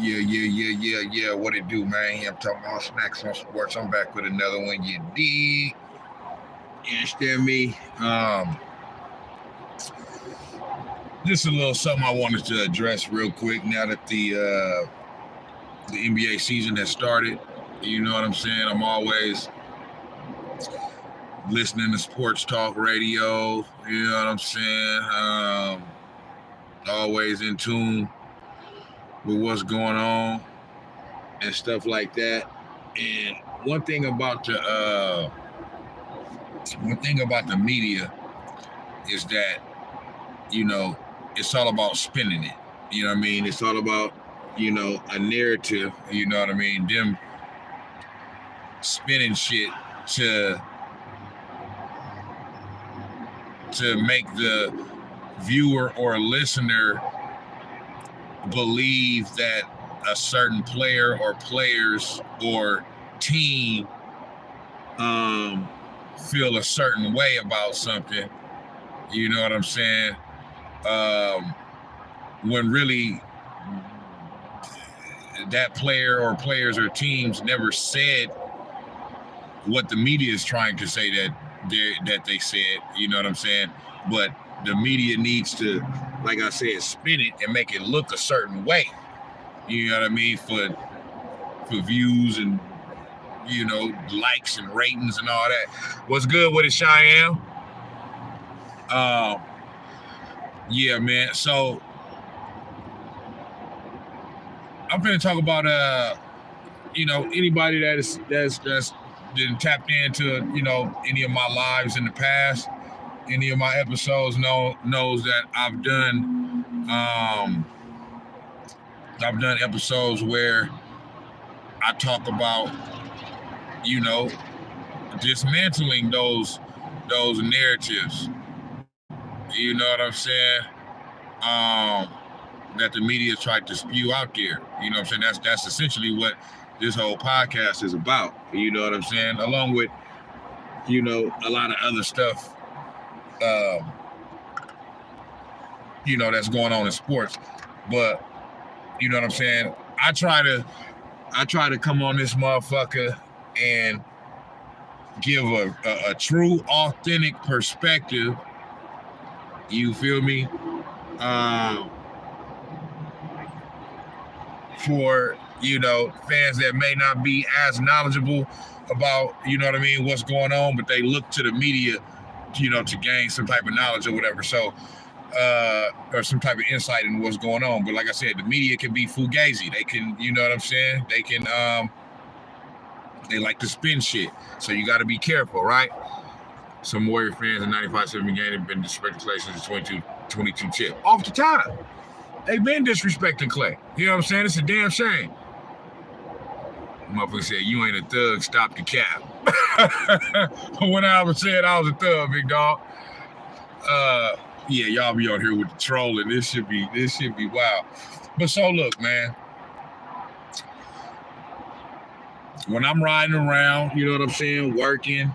Yeah. What it do, man? I'm talking about Snax on Sports. I'm back with another one. You dig? You understand me? Just a little something I wanted to address real quick now that the NBA season has started. You know what I'm saying? I'm always listening to sports talk radio. You know what I'm saying? Always in tune with what's going on and stuff like that. And one thing about the media is that, you know, it's all about spinning it. You know what I mean? It's all about, you know, a narrative. You know what I mean? Them spinning shit to make the viewer or listener believe that a certain player or players or team feel a certain way about something. You know what I'm saying? When really that player or players or teams never said what the media is trying to say that they said. You know what I'm saying? But the media needs to, like I said, spin it and make it look a certain way. You know what I mean? For views and, you know, likes and ratings and all that. What's good with it, Cheyenne? Yeah, man. So I'm going to talk about you know, anybody that's been tapped into, you know, any of my lives in the past, any of my episodes knows that I've done episodes where I talk about, you know, dismantling those narratives. You know what I'm saying? That the media tried to spew out there. You know what I'm saying? That's essentially what this whole podcast is about. You know what I'm saying? Along with, you know, a lot of other stuff, you know, that's going on in sports. But you know what I'm saying? I try to come on this motherfucker and give a true, authentic perspective. You feel me? For, you know, fans that may not be as knowledgeable about, you know what I mean, what's going on, but they look to the media, you know, to gain some type of knowledge or whatever. So, or some type of insight in what's going on. But like I said, the media can be fugazi. They can, you know what I'm saying? They can, they like to spin shit. So you got to be careful, right? Some Warrior fans in 95-7 game have been disrespecting Klay since the 22 chip. Off the time. They've been disrespecting Klay. You know what I'm saying? It's a damn shame. Motherfucker said, you ain't a thug, stop the cap. When I was saying I was a thug, big dog. Yeah, y'all be out here with the trolling. This should be wild. But so look, man. When I'm riding around, you know what I'm saying, working,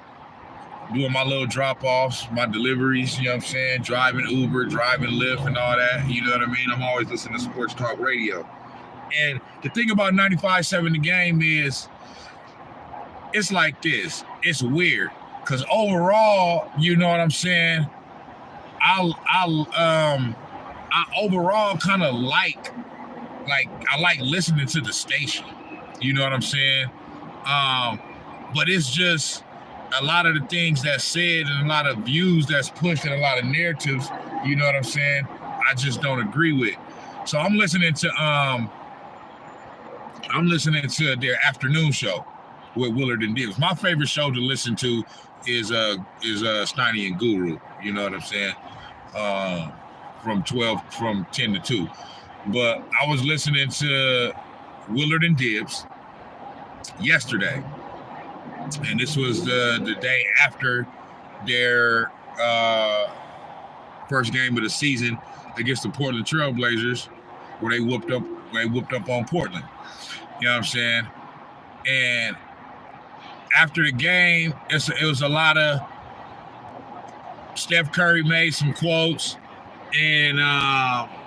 doing my little drop-offs, my deliveries, you know what I'm saying, driving Uber, driving Lyft and all that, you know what I mean? I'm always listening to sports talk radio. And the thing about 95-7 The Game is, it's like this. It's weird. Because overall, you know what I'm saying, I overall kind of like I like listening to the station. You know what I'm saying? But it's just a lot of the things that's said and a lot of views that's pushed and a lot of narratives, you know what I'm saying, I just don't agree with. So I'm listening to their afternoon show with Willard and Dibs. My favorite show to listen to is Snotty and Guru, you know what I'm saying? From 10 to 2. But I was listening to Willard and Dibs yesterday. And this was the day after their first game of the season against the Portland Trail Blazers, where they whooped up on Portland. You know what I'm saying? And after the game, it was a lot of Steph Curry made some quotes, and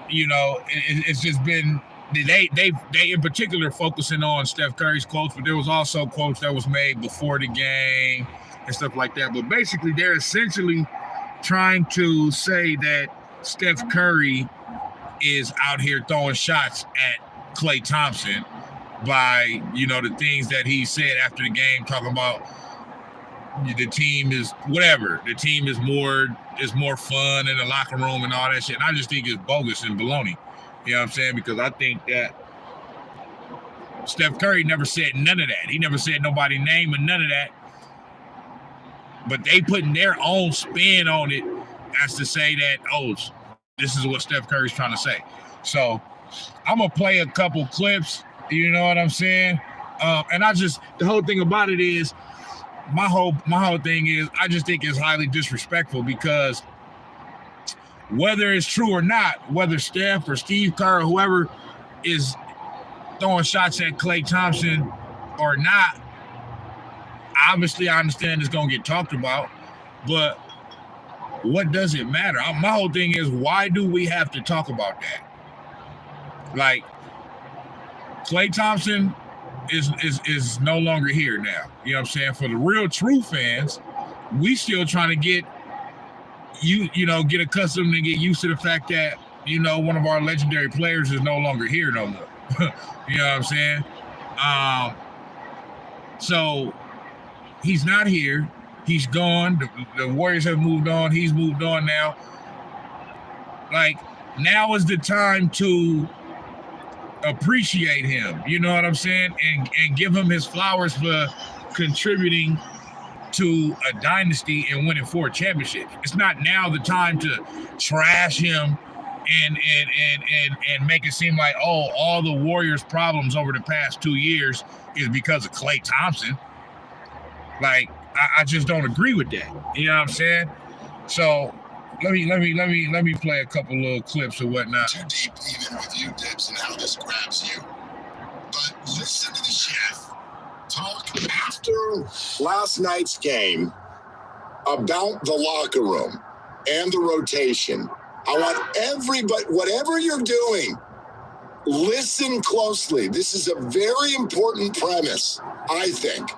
you know, it's just been they in particular focusing on Steph Curry's quotes, but there was also quotes that was made before the game and stuff like that. But basically, they're essentially trying to say that Steph Curry is out here throwing shots at Klay Thompson by, the things that he said after the game, talking about the team is whatever. The team is more fun in the locker room and all that shit. And I just think it's bogus and baloney. You know what I'm saying? Because I think that Steph Curry never said none of that. He never said nobody's name or none of that. But they putting their own spin on it as to say that, this is what Steph Curry's trying to say. So I'm going to play a couple clips. You know what I'm saying? And the whole thing about it is, my whole thing is, I just think it's highly disrespectful because whether it's true or not, whether Steph or Steve Kerr or whoever is throwing shots at Klay Thompson or not, obviously I understand it's going to get talked about, but what does it matter? My whole thing is, why do we have to talk about that? Like, Klay Thompson is no longer here now. You know what I'm saying? For the real true fans, we still trying to get get accustomed and get used to the fact that, one of our legendary players is no longer here no more. You know what I'm saying? So he's not here. He's gone. The Warriors have moved on. He's moved on now. Like, now is the time to appreciate him, you know what I'm saying, and give him his flowers for contributing to a dynasty and winning 4 championships. It's not now the time to trash him and make it seem like, all the Warriors' problems over the past 2 years is because of Klay Thompson. Like, I just don't agree with that. You know what I'm saying? So let me play a couple little clips or whatnot. Too deep even with you, Dibs, and how this grabs you. But listen to the chef talk after last night's game about the locker room and the rotation. I want everybody, whatever you're doing, listen closely. This is a very important premise, I think,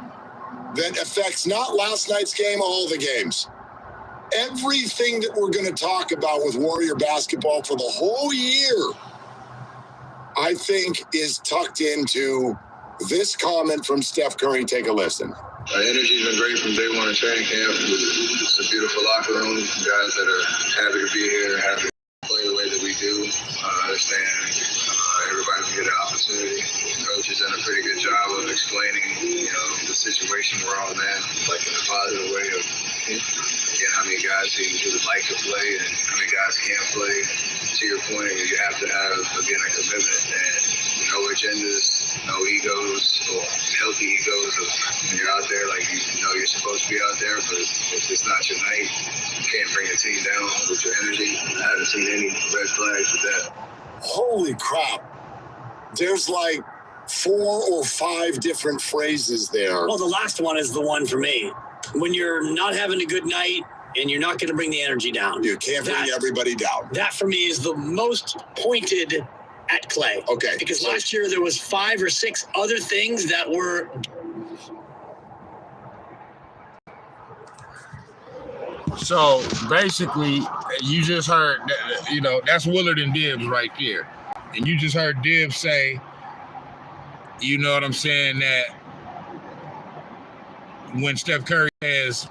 that affects not last night's game, all the games. Everything that we're going to talk about with Warrior basketball for the whole year, I think, is tucked into this comment from Steph Curry. Take a listen. Energy's been great from day one of training camp. It's a beautiful locker room. Guys that are happy to be here, happy to play the way that we do. I understand everybody will get an opportunity. The coach has done a pretty good job of explaining, the situation we're all in, like in a positive way of, again, how many guys he would like to play and how many guys can't play. To your point, you have to have, again, a commitment and no agendas, no egos or healthy egos of when you're out there, like you're supposed to be out there, but if it's not your night, you can't bring a team down with your energy. I haven't seen any red flags with that. Holy crap. There's like 4 or 5 different phrases there. Well, the last one is the one for me. When you're not having a good night and you're not going to bring the energy down. You can't bring everybody down. That for me is the most pointed at Klay. Okay. Because last year there was 5 or 6 other things that were. So basically, you just heard, that's Willard and Dibs right there. And you just heard Dibs say, you know what I'm saying, that when Steph Curry says,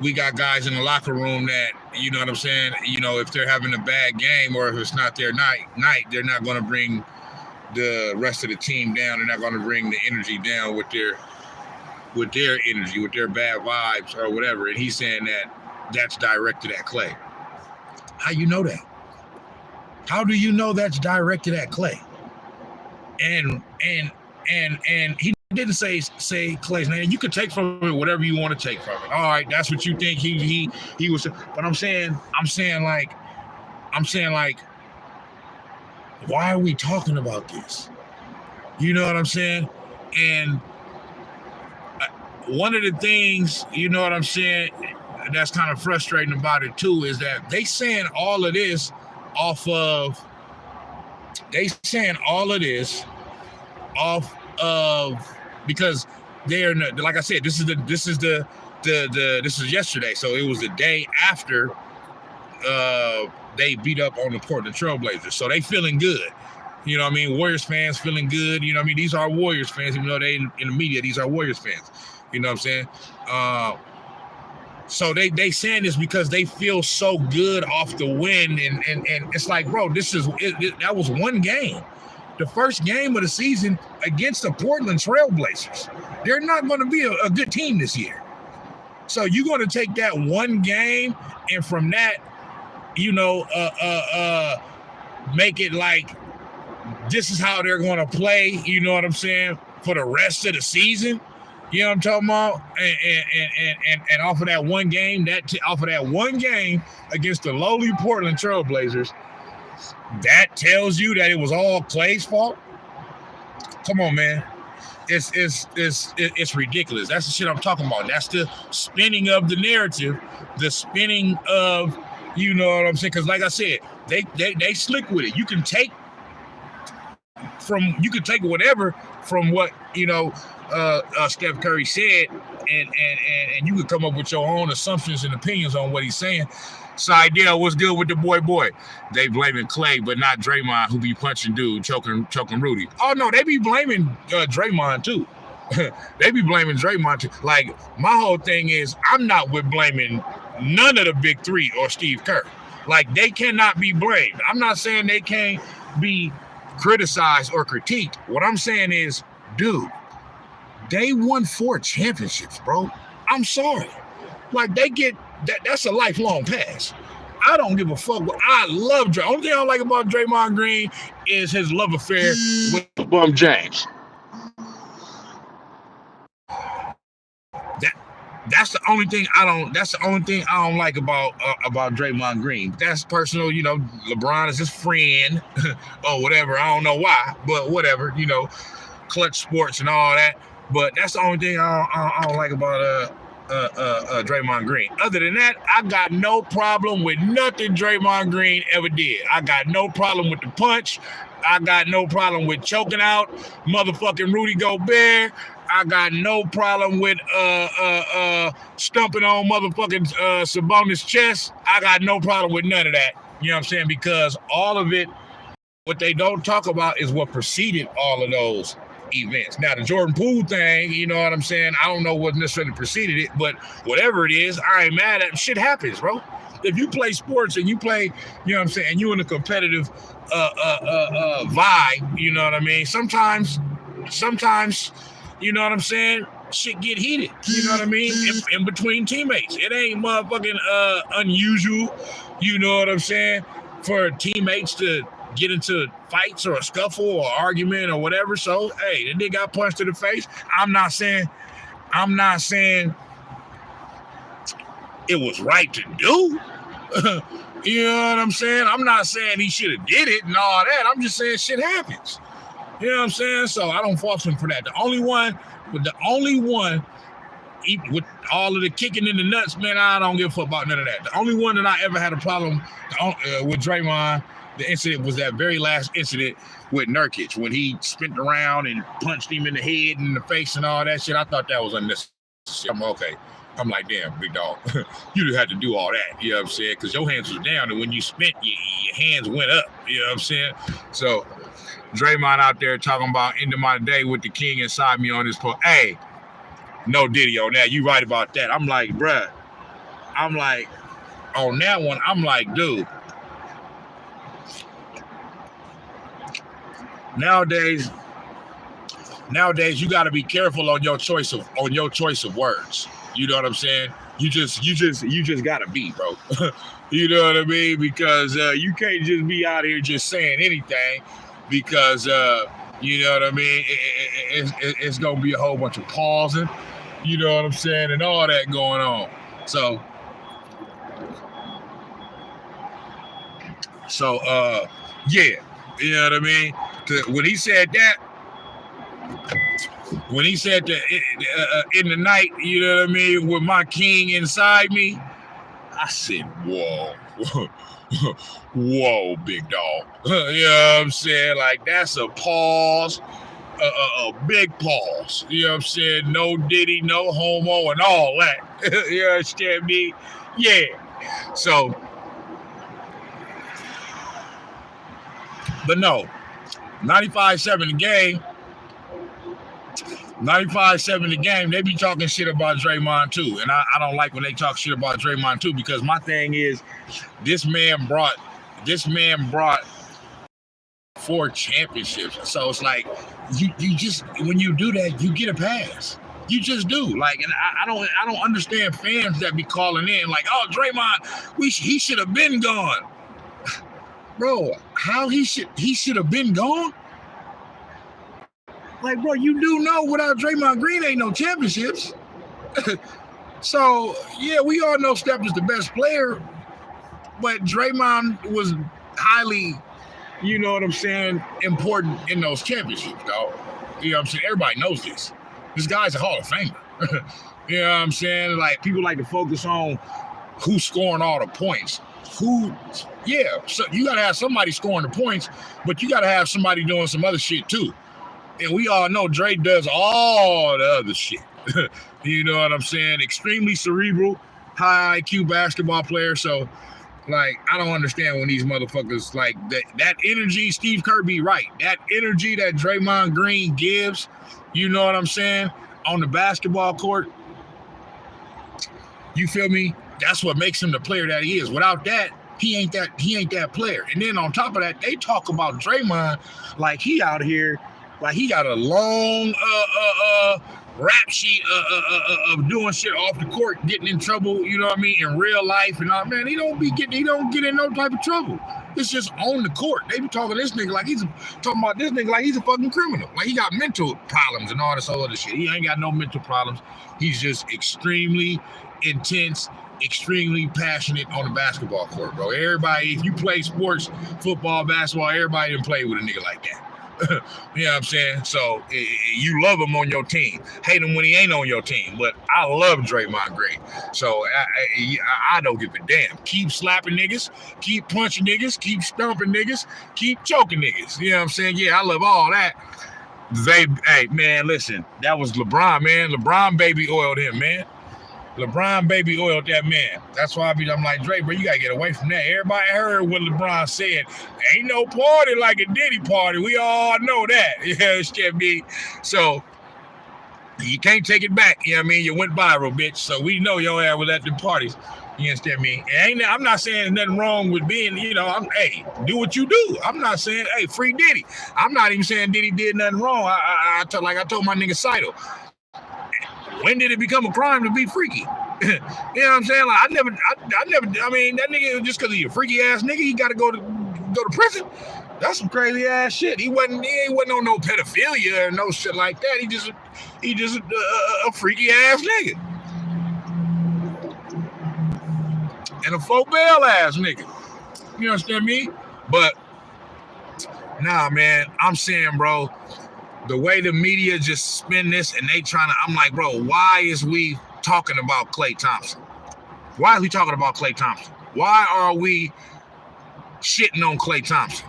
we got guys in the locker room that, you know what I'm saying, if they're having a bad game or if it's not their night, they're not going to bring the rest of the team down. They're not going to bring the energy down with their energy, with their bad vibes or whatever. And he's saying that that's directed at Klay. How you know that? How do you know that's directed at Klay? And he didn't say Klay's name. You could take from it whatever you want to take from it. All right, that's what you think he was. But I'm saying like, why are we talking about this? You know what I'm saying? And one of the things, you know what I'm saying, that's kind of frustrating about it too, is that they saying all of this off of because they're like I said, this is yesterday, so it was the day after they beat up on the Portland Trailblazers, so they feeling good. You know what I mean? Warriors fans feeling good. You know what I mean? These are Warriors fans, even though they in the media, these are Warriors fans. You know what I'm saying? So they saying this because they feel so good off the win, and it's like, bro, that was one game. The first game of the season against the Portland Trailblazers. They're not going to be a good team this year. So you're going to take that one game and from that, make it like this is how they're going to play, you know what I'm saying, for the rest of the season. You know what I'm talking about? And off of that one game, against the lowly Portland Trailblazers, that tells you that it was all Klay's fault. Come on, man. It's ridiculous. That's the shit I'm talking about. That's the spinning of the narrative, the spinning of, you know what I'm saying? Because like I said, they slick with it. You can take whatever from what Steph Curry said, and you could come up with your own assumptions and opinions on what he's saying. Seidel, what's good with the boy? They blaming Klay, but not Draymond, who be punching dude, choking Rudy. Oh no, they be blaming Draymond too. They be blaming Draymond too. Like, my whole thing is, I'm not with blaming none of the big three or Steve Kerr. Like, they cannot be blamed. I'm not saying they can't be criticized or critiqued. What I'm saying is, dude, they won 4 championships, bro. I'm sorry. Like, they get that's a lifelong pass. I don't give a fuck. I love Dray. Only thing I don't like about Draymond Green is his love affair with LeBron James. That's the only thing I don't like about Draymond Green. That's personal, LeBron is his friend or whatever. I don't know why, but whatever, clutch sports and all that. But that's the only thing I don't like about Draymond Green. Other than that, I got no problem with nothing Draymond Green ever did. I got no problem with the punch. I got no problem with choking out motherfucking Rudy Gobert. I got no problem with stumping on motherfucking Sabonis' chest. I got no problem with none of that. You know what I'm saying? Because all of it, what they don't talk about is what preceded all of those events. Now, the Jordan Poole thing, you know what I'm saying? I don't know what necessarily preceded it, but whatever it is, I ain't mad at it. Shit happens, bro. If you play sports and you play, you know what I'm saying, and you in a competitive vibe, you know what I mean? Sometimes, you know what I'm saying, shit get heated, you know what I mean, in between teammates. It ain't motherfucking unusual, you know what I'm saying, for teammates to get into fights or a scuffle or argument or whatever. So, hey, the nigga got punched to the face. I'm not saying it was right to do. You know what I'm saying? I'm not saying he should have did it and all that. I'm just saying shit happens. You know what I'm saying? So I don't fault him for that. The only one with all of the kicking in the nuts, man, I don't give a fuck about none of that. The only one that I ever had a problem with Draymond, the incident, was that very last incident with Nurkic when he spent around and punched him in the head and the face and all that shit. I thought that was unnecessary. I'm like, damn, big dog, you just had to do all that. You know what I'm saying? Because your hands was down, and when you spent, your hands went up. You know what I'm saying? So Draymond out there talking about ending my day with the king inside me on this post. Hey, no Diddy on that. You right about that. I'm like, bruh. I'm like, on that one, I'm like, dude. Nowadays, you got to be careful on your choice of words. You know what I'm saying? You just got to be, bro. You know what I mean? Because you can't just be out here just saying anything. Because you know what I mean? It's gonna be a whole bunch of pausing. You know what I'm saying? And all that going on. So yeah. You know what I mean? When he said that, in the night, you know what I mean, with my king inside me, I said, whoa. Whoa, big dog. You know what I'm saying? Like, that's a pause, a big pause. You know what I'm saying? No Diddy, no homo, and all that. You understand me? Yeah. So, but no, 95-7 the game. 95-7 the game. They be talking shit about Draymond too. And I don't like when they talk shit about Draymond too, because my thing is this man brought 4 championships. So it's like you just, when you do that, you get a pass. You just do. Like, and I don't understand fans that be calling in like, oh, Draymond, he should have been gone. Bro, how he should have been gone? Like, bro, you do know without Draymond Green ain't no championships. So, yeah, we all know Steph is the best player, but Draymond was highly, you know what I'm saying, important in those championships, dog. You know what I'm saying? Everybody knows this. This guy's a Hall of Famer. You know what I'm saying? Like, people like to focus on who's scoring all the points. So you got to have somebody scoring the points, but you got to have somebody doing some other shit too. And we all know Dre does all the other shit. You know what I'm saying? Extremely cerebral, high IQ basketball player. So, like, I don't understand when these motherfuckers, like, that energy, Steve Kerr be right. That energy that Draymond Green gives, you know what I'm saying, on the basketball court, you feel me? That's what makes him the player that he is. Without that, he ain't that player. And then on top of that, they talk about Draymond like he out here, like he got a long rap sheet of doing shit off the court, getting in trouble, you know what I mean, in real life and all. Man, he don't get in no type of trouble. It's just on the court. They be talking this nigga like he's a fucking criminal. Like he got mental problems and all this other shit. He ain't got no mental problems. He's just extremely intense, extremely passionate on the basketball court, bro. Everybody, if you play sports, football, basketball, everybody done play with a nigga like that. You know what I'm saying? So you love him on your team, hate him when he ain't on your team. But I love Draymond Green, so I don't give a damn. Keep slapping niggas, keep punching niggas, keep stomping niggas, keep choking niggas. You know what I'm saying? Yeah, I love all that. Hey man, listen, that was LeBron, man. LeBron baby oiled him, man. LeBron baby oiled that man. That's why I'm like, Dre, bro, you gotta get away from that. Everybody heard what LeBron said. Ain't no party like a Diddy party. We all know that. You know what I mean? So you can't take it back. You know what I mean? You went viral, bitch. So we know your ass was at the parties. You understand me? I'm not saying there's nothing wrong with being, you know, hey, do what you do. I'm not saying, hey, free Diddy. I'm not even saying Diddy did nothing wrong. I told my nigga Saito. When did it become a crime to be freaky? You know what I'm saying? Like I mean, that nigga, just because he's a freaky ass nigga, he got to go to prison. That's some crazy ass shit. He wasn't on no pedophilia or no shit like that. He just a freaky ass nigga. And a faux bail ass nigga. You understand me? But nah, man, I'm saying, bro, the way the media just spin this and they I'm like, bro, why is we talking about Klay Thompson? Why are we talking about Klay Thompson? Why are we shitting on Klay Thompson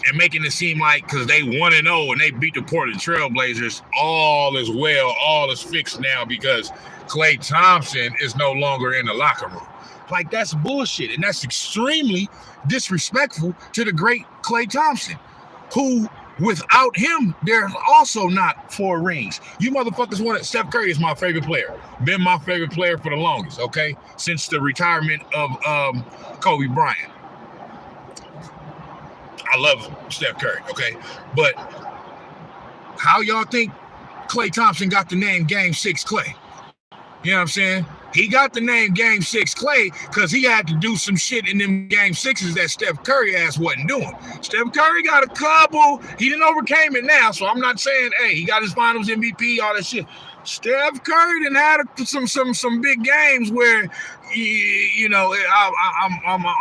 and making it seem like because they 1-0 and they beat the Portland Trailblazers, all is well, all is fixed now because Klay Thompson is no longer in the locker room. Like, that's bullshit, and that's extremely disrespectful to the great Klay Thompson, who, without him, there's also not 4 rings. You motherfuckers wanted. Steph Curry is my favorite player. Been my favorite player for the longest, okay? Since the retirement of Kobe Bryant. I love Steph Curry, okay? But how y'all think Klay Thompson got the name Game 6 Klay? You know what I'm saying? He got the name Game 6 Klay because he had to do some shit in them Game 6s that Steph Curry ass wasn't doing. Steph Curry got a couple. He didn't overcame it now, so I'm not saying, hey, he got his finals MVP, all that shit. Steph Curry done had some big games where, you know,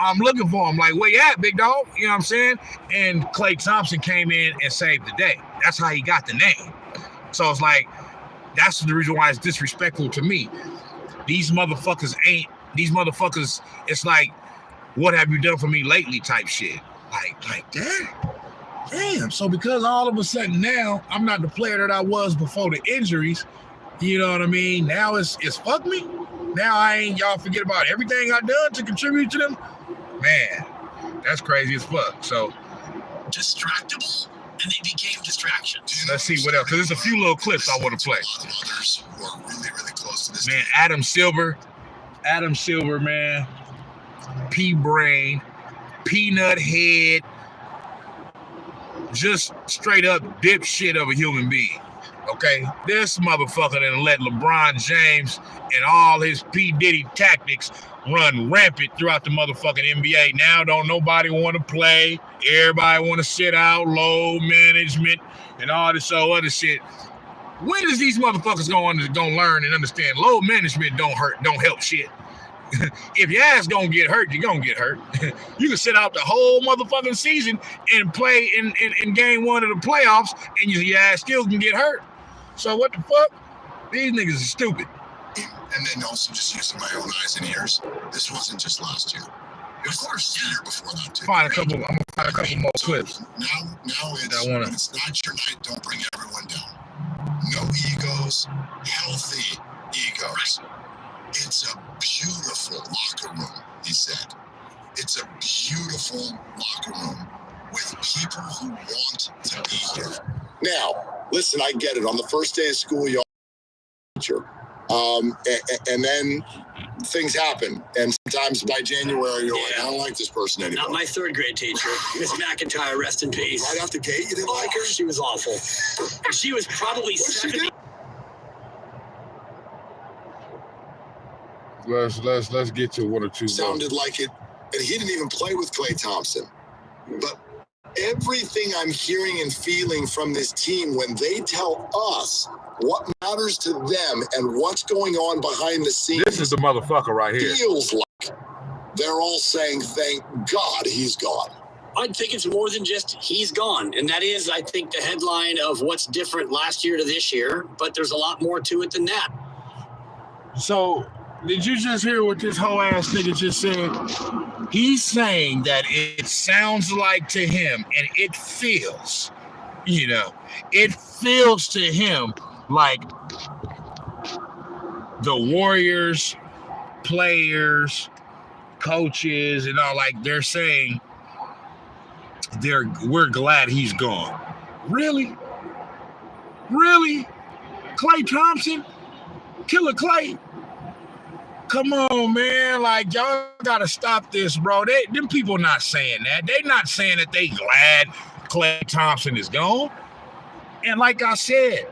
I'm looking for him. Like, where you at, big dog? You know what I'm saying? And Klay Thompson came in and saved the day. That's how he got the name. So it's like, that's the reason why it's disrespectful to me. These motherfuckers ain't These motherfuckers, it's like, what have you done for me lately type shit. Like damn. So because all of a sudden now I'm not the player that I was before the injuries, you know what I mean? Now it's fuck me. Now y'all forget about everything I done to contribute to them. Man, that's crazy as fuck. So distractible, and they became distractions. Let's see what else, because there's a few little clips I want to play. Others who are really, really close to this man, Adam Silver, man, P-Brain, Peanut Head, just straight up dipshit of a human being. Okay, this motherfucker that let LeBron James and all his P. Diddy tactics run rampant throughout the motherfucking NBA. Now don't nobody want to play. Everybody want to sit out, low management, and all this other shit. When is these motherfuckers gonna learn and understand low management don't help shit? If your ass gonna get hurt, you're gonna get hurt. You can sit out the whole motherfucking season and play in game one of the playoffs, and your ass still can get hurt. So what the fuck? These niggas are stupid. And then also just using my own eyes and ears. This wasn't just last year. It was the year before that too. I'm gonna find a couple more clips. Now when it's not your night, don't bring everyone down. No egos, healthy egos. It's a beautiful locker room, he said. It's a beautiful locker room with people who want to be here. Now, listen, I get it. On the first day of school, y'all teacher. And then things happen. And sometimes by January, you're like, I don't like this person anymore. Not my third grade teacher, Miss McIntyre, rest in peace. Right off the gate, you didn't like her? She was awful. She was probably 70. Let's get to one or two. Sounded like it, and he didn't even play with Klay Thompson. But everything I'm hearing and feeling from this team when they tell us what matters to them and what's going on behind the scenes. This is the motherfucker right here. Feels like they're all saying, thank God he's gone. I think it's more than just he's gone. And that is, I think, the headline of what's different last year to this year. But there's a lot more to it than that. So, did you just hear what this whole ass nigga just said? He's saying that it sounds like to him, and it feels to him like the Warriors, players, coaches, and all, like they're saying we're glad he's gone. Really? Klay Thompson? Killer Klay? Come on, man. Like, y'all gotta stop this, bro. Them people not saying that. They not saying that they glad Klay Thompson is gone. And like I said,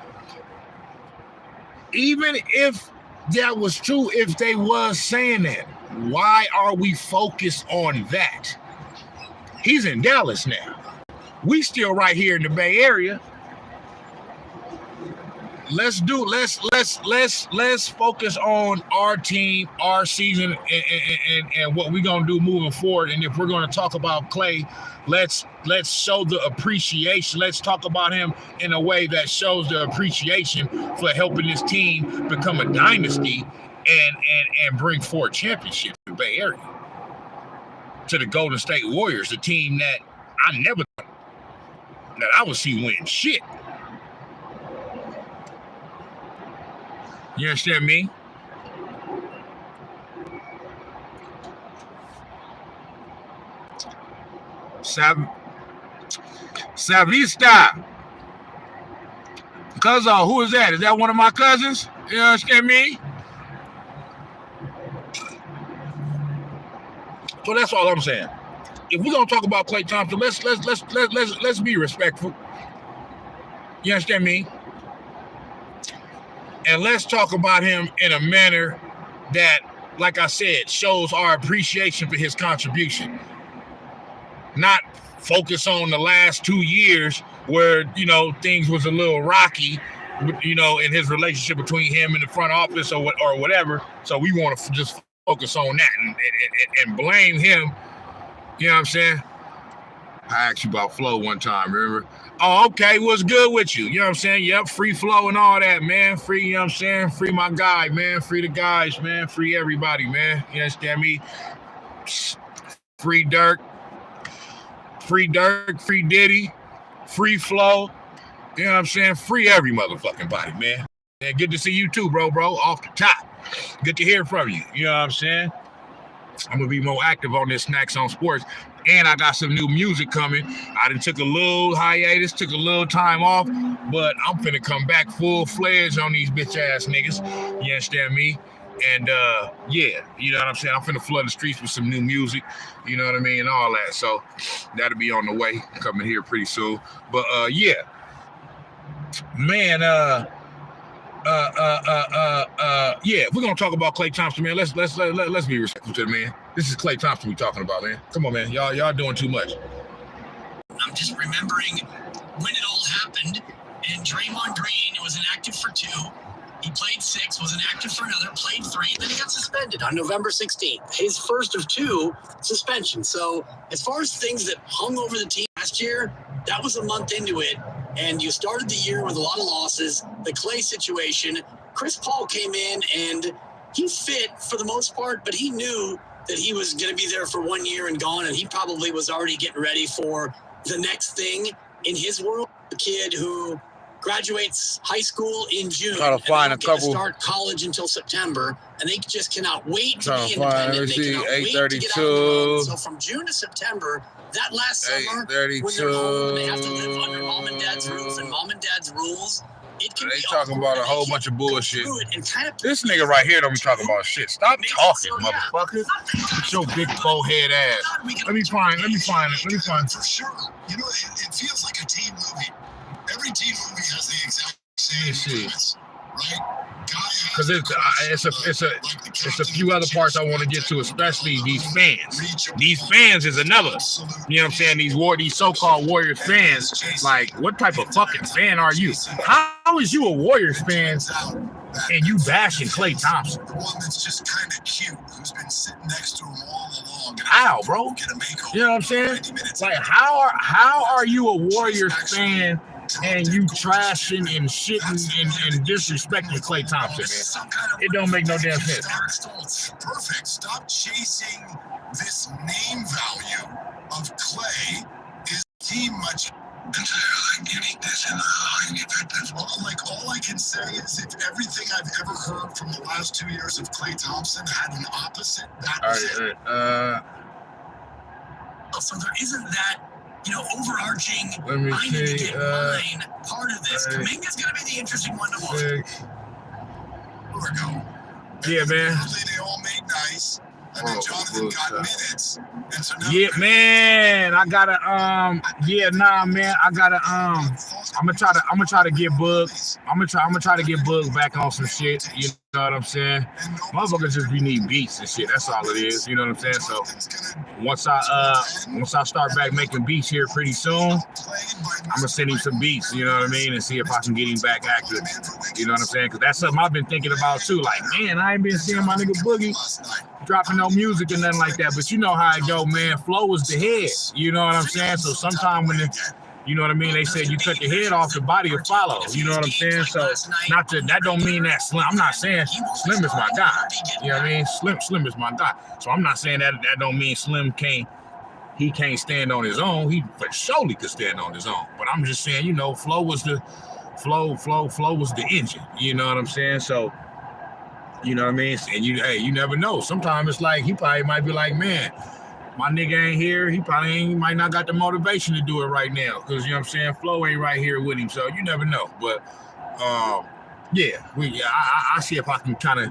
even if that was true, if they was saying that, why are we focused on that? He's in Dallas now. We still right here in the Bay Area. Let's focus on our team, our season, and what we're gonna do moving forward. And if we're gonna talk about Klay, let's show the appreciation. Let's talk about him in a way that shows the appreciation for helping this team become a dynasty and bring forth championships in the Bay Area to the Golden State Warriors, the team that I never thought that I would see win shit. You understand me? Savista. Cousin, who is that? Is that one of my cousins? You understand me? So that's all I'm saying. If we're gonna talk about Klay Thompson, let's be respectful. You understand me? And let's talk about him in a manner that, like I said, shows our appreciation for his contribution. Not focus on the last 2 years where, things was a little rocky, in his relationship between him and the front office or whatever. So we want to just focus on that and blame him, you know what I'm saying? I asked you about flow one time, remember? Oh, okay, what's good with you? You know what I'm saying? Yep, free flow and all that, man. Free, you know what I'm saying? Free my guy, man. Free the guys, man. Free everybody, man. You understand me? Free Dirk, free Diddy, free flow. You know what I'm saying? Free every motherfucking body, man. And good to see you too, bro, off the top. Good to hear from you. You know what I'm saying? I'm going to be more active on this Snax on Sports. And I got some new music coming. I done took a little hiatus, took a little time off, but I'm finna come back full-fledged on these bitch-ass niggas. You understand me? And, yeah, you know what I'm saying? I'm finna flood the streets with some new music, you know what I mean, and all that. So that'll be on the way, coming here pretty soon. But, yeah. Man, yeah, if we're gonna talk about Klay Thompson, man, let's be respectful to the man. This is Klay Thompson we talking about, man. Come on, man. Y'all doing too much. I'm just remembering when it all happened, and Draymond Green was inactive for 2. He played 6, was inactive for another, played 3, then he got suspended on November 16th. His first of 2 suspensions. So as far as things that hung over the team last year, that was a month into it. And you started the year with a lot of losses. The Klay situation, Chris Paul came in and he fit for the most part, but he knew that he was going to be there for 1 year and gone, and he probably was already getting ready for the next thing in his world. A kid who graduates high school in June, Trying to find a couple. Start college until September, and they just cannot wait to be Find, independent. They cannot wait to get out on their own. So from June to September, that last summer, when they're home and they have to live under mom and dad's roof and mom and dad's rules, it can They be talking about a whole bunch of bullshit. and kind of This nigga right here don't be talking about shit. Stop talking, motherfucker. With your big forehead ass. Let me find it. For sure. You know, it feels like a teen movie. Every teen movie has the exact same premise, right? Because it's a few other parts I want to get to, especially these fans. These fans is another. You know what I'm saying? These so-called Warriors fans. Like, what type of fucking fan are you? How is you a Warriors fan and you bashing Klay Thompson? The one that's just kind of cute, who's been sitting next to him all along. How, bro? You know what I'm saying? Like, how are you a Warriors fan and you trashing and shitting and disrespecting Klay Thompson, man? It don't make no damn sense. Perfect. Stop chasing this name value of Klay. Is he much like uniqueness in the all I can say is if everything I've ever heard from the last 2 years of Klay Thompson had an opposite, that was it. So there isn't that, overarching I need to get mine part of this. Kuminga's going to be the interesting one to watch. Here we go. Yeah, man. They all made nice. And then Jonathan got minutes. And so now man, I gotta man, I gotta I'm gonna try to get Bug. I'm gonna try to get Bug back on some shit. You know what I'm saying? Motherfuckers just be needing beats and shit. That's all it is. You know what I'm saying? So once I start back making beats here pretty soon, I'm gonna send him some beats. You know what I mean? And see if I can get him back active. You know what I'm saying? Because that's something I've been thinking about too. Like, man, I ain't been seeing my nigga Boogie dropping no music and nothing like that. But you know how it go, man. Flow is the head. You know what I'm saying? So sometimes when you know what I mean? They said you cut the head off, the body will follow. You know what I'm saying? So that don't mean that Slim. I'm not saying Slim is my guy. You know what I mean? Slim is my guy. So I'm not saying that don't mean Slim can't stand on his own. He for surely could stand on his own. But I'm just saying, Flow was the engine. You know what I'm saying? So you know what I mean? And you never know. Sometimes it's like he probably might be like, man, my nigga ain't here. He probably might not got the motivation to do it right now. Because, you know what I'm saying? Flow ain't right here with him. So you never know. But, yeah, I see if I can kind of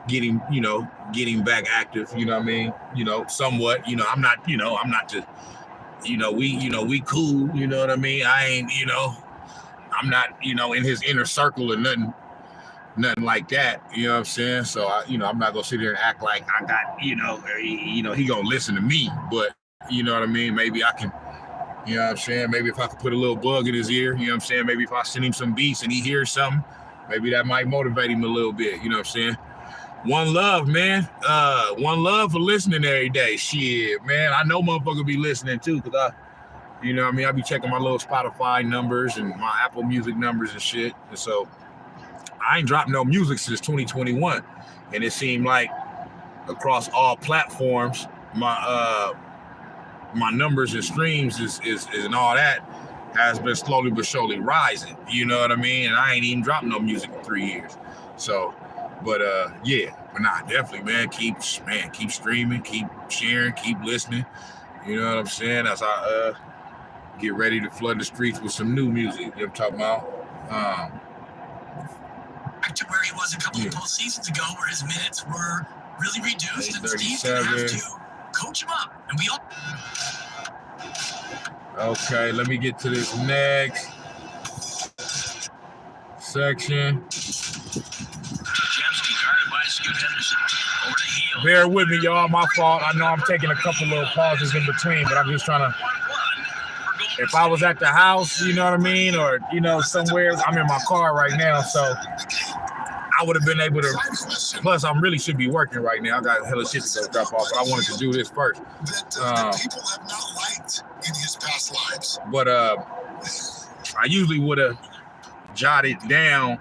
get him back active. You know what I mean? Somewhat. I'm not just, we cool. You know what I mean? I ain't, I'm not, in his inner circle or nothing like that, you know what I'm saying? So I'm not gonna sit here and act like I got, he gonna listen to me, but you know what I mean? Maybe I can, you know what I'm saying? Maybe if I could put a little bug in his ear, you know what I'm saying? Maybe if I send him some beats and he hears something, maybe that might motivate him a little bit, you know what I'm saying? One love, man. One love for listening every day. Shit, man. I know motherfuckers be listening too, cause You know what I mean? I be checking my little Spotify numbers and my Apple Music numbers and shit. And so I ain't dropped no music since 2021. And it seemed like across all platforms, my numbers and streams is and all that has been slowly but surely rising. You know what I mean? And I ain't even dropped no music in 3 years. So, but definitely, man, keep streaming, keep sharing, keep listening. You know what I'm saying? As I get ready to flood the streets with some new music. You know what I'm talking about? Back to where he was a couple of postseasons ago, where his minutes were really reduced, and Steve didn't have to coach him up. And we all. Okay, let me get to this next section. Bear with me, y'all. My fault. I know I'm taking a couple little pauses in between, but I'm just trying to. If I was at the house, you know what I mean, or somewhere, I'm in my car right now, so I would have been able to. Plus, I really should be working right now. I got hella shit to go drop off, but I wanted to do this first. That people have not liked in his past lives. But I usually would have jotted down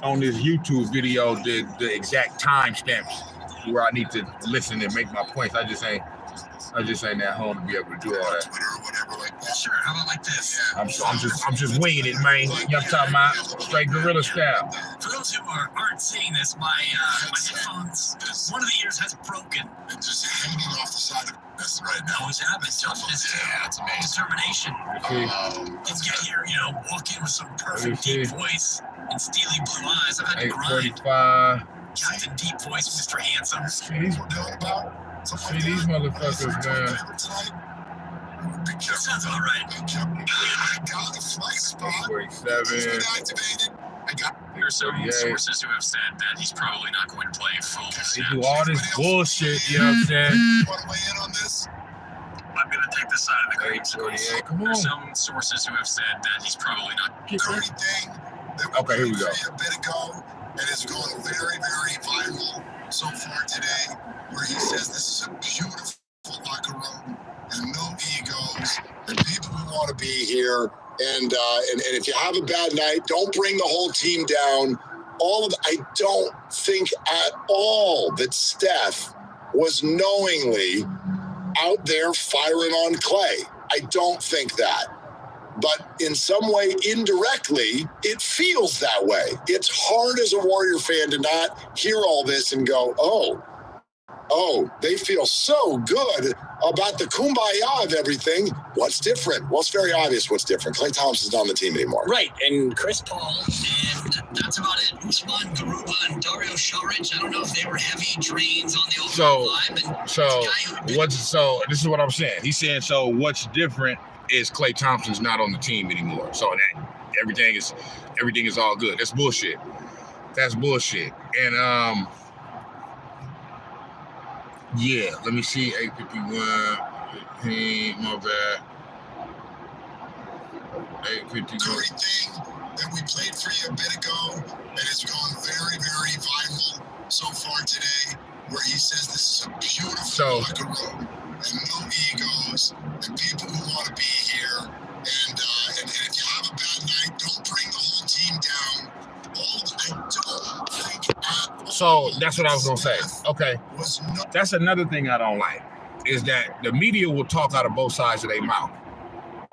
on this YouTube video the exact timestamps where I need to listen and make my points. I just ain't at home to be able to do all that. Twitter or whatever like that. Sure, how about like this? I'm just winging it, man. You know what I'm talking about? Straight guerrilla style. For those who aren't seeing this, my headphones, one of the ears has broken. And just hanging off the side of this right now. Always happens. Toughness, that's amazing. Determination. Let's get here, walk in with some perfect deep voice and steely blue eyes. I've had to grind. 8:45. Captain Deep Voice, Mr. Handsome. See these motherfuckers, man. That sounds all right. I got a flight spot. 47. Activated. There are some sources who have said that he's probably not going to play full They snap. do all this bullshit, you know what I'm saying? Want to weigh in on this? I'm going to take the side of the Gr8. Come There are on. some sources who have said that he's probably not. Dirty thing that Okay, here we go. a bit ago and is going very, very viral so far today, where he says this is a beautiful locker room and no egos and people who want to be here. And if you have a bad night, don't bring the whole team down. I don't think at all that Steph was knowingly out there firing on Klay. I don't think that. But in some way, indirectly, it feels that way. It's hard as a Warrior fan to not hear all this and go, oh, they feel so good about the kumbaya of everything. What's different? Well, it's very obvious what's different. Klay Thompson's not on the team anymore. Right, and Chris Paul, and that's about it. Usman Garuba and Dario Saric, I don't know if they were heavy drains on the overall vibe. So this is what I'm saying. He's saying, so what's different is Klay Thompson's not on the team anymore. So that everything is all good. That's bullshit. And yeah, let me see. 8:51. My bad. 8:51. Great thing that we played for you a bit ago and it's gone very, very viral so far today, where he says this is a beautiful locker room and no egos and people who want to be here. And if you have a bad night, don't bring the whole team down. So that's what I was gonna say. Okay, that's another thing I don't like is that the media will talk out of both sides of their mouth.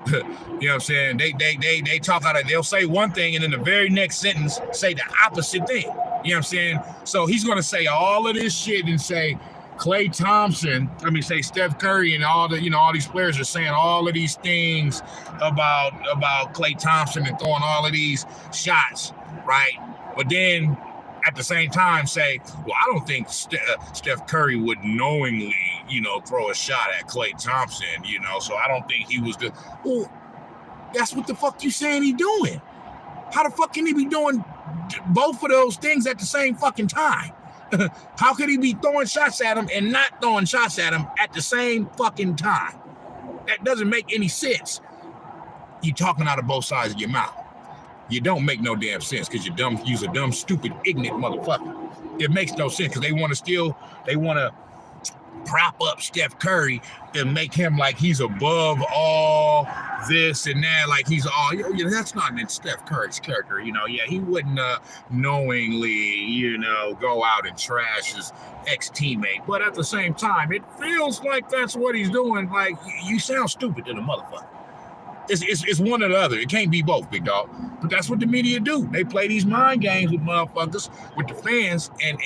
You know what I'm saying? They talk out of, they'll say one thing and in the very next sentence say the opposite thing. You know what I'm saying? So he's gonna say all of this shit and say Klay Thompson, say Steph Curry and all these players are saying all of these things about Klay Thompson and throwing all of these shots, right? But then at the same time say, well, I don't think Steph Curry would knowingly, throw a shot at Klay Thompson, so I don't think he was well, that's what the fuck you saying he doing. How the fuck can he be doing both of those things at the same fucking time? How could he be throwing shots at him and not throwing shots at him at the same fucking time? That doesn't make any sense. You're talking out of both sides of your mouth. You don't make no damn sense because use a dumb, stupid, ignorant motherfucker. It makes no sense because they want to prop up Steph Curry and make him like he's above all this and that, like he's all, that's not in Steph Curry's character, he wouldn't knowingly, go out and trash his ex-teammate, but at the same time, it feels like that's what he's doing. Like, you sound stupid to the motherfucker. It's one or the other. It can't be both, big dog. But that's what the media do. They play these mind games with motherfuckers, with the fans, and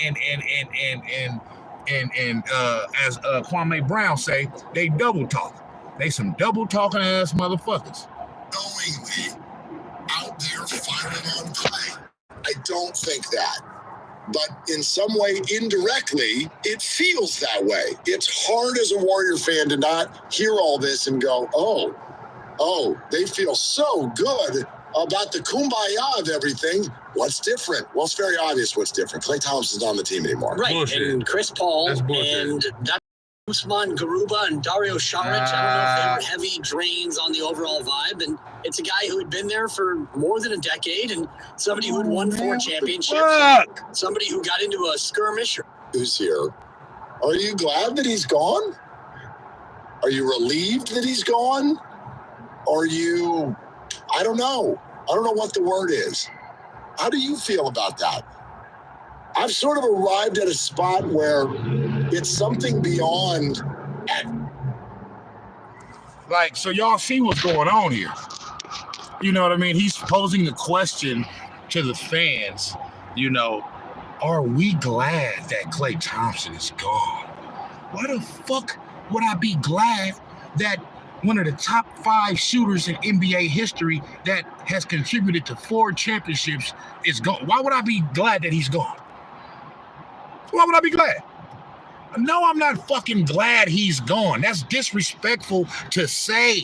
as Kwame Brown say, they double talk. They some double talking ass motherfuckers. Knowingly out there firing on Klay. I don't think that. But in some way, indirectly, it feels that way. It's hard as a Warrior fan to not hear all this and go, oh, they feel so good about the kumbaya of everything. What's different? Well, it's very obvious what's different. Klay Thompson's not on the team anymore. Right, bullshit. And Chris Paul and Usman Garuba and Dario Saric. I don't know if they were heavy drains on the overall vibe. And it's a guy who had been there for more than a decade and somebody who had won 4 championships. Somebody who got into a skirmish. Who's here? Are you glad that he's gone? Are you relieved that he's gone? Are you, I don't know. I don't know what the word is. How do you feel about that? I've sort of arrived at a spot where it's something beyond. Like, so y'all see what's going on here. You know what I mean? He's posing the question to the fans, are we glad that Klay Thompson is gone? Why the fuck would I be glad that one of the top 5 shooters in NBA history that has contributed to 4 championships is gone? Why would I be glad that he's gone? Why would I be glad? No, I'm not fucking glad he's gone. That's disrespectful to say.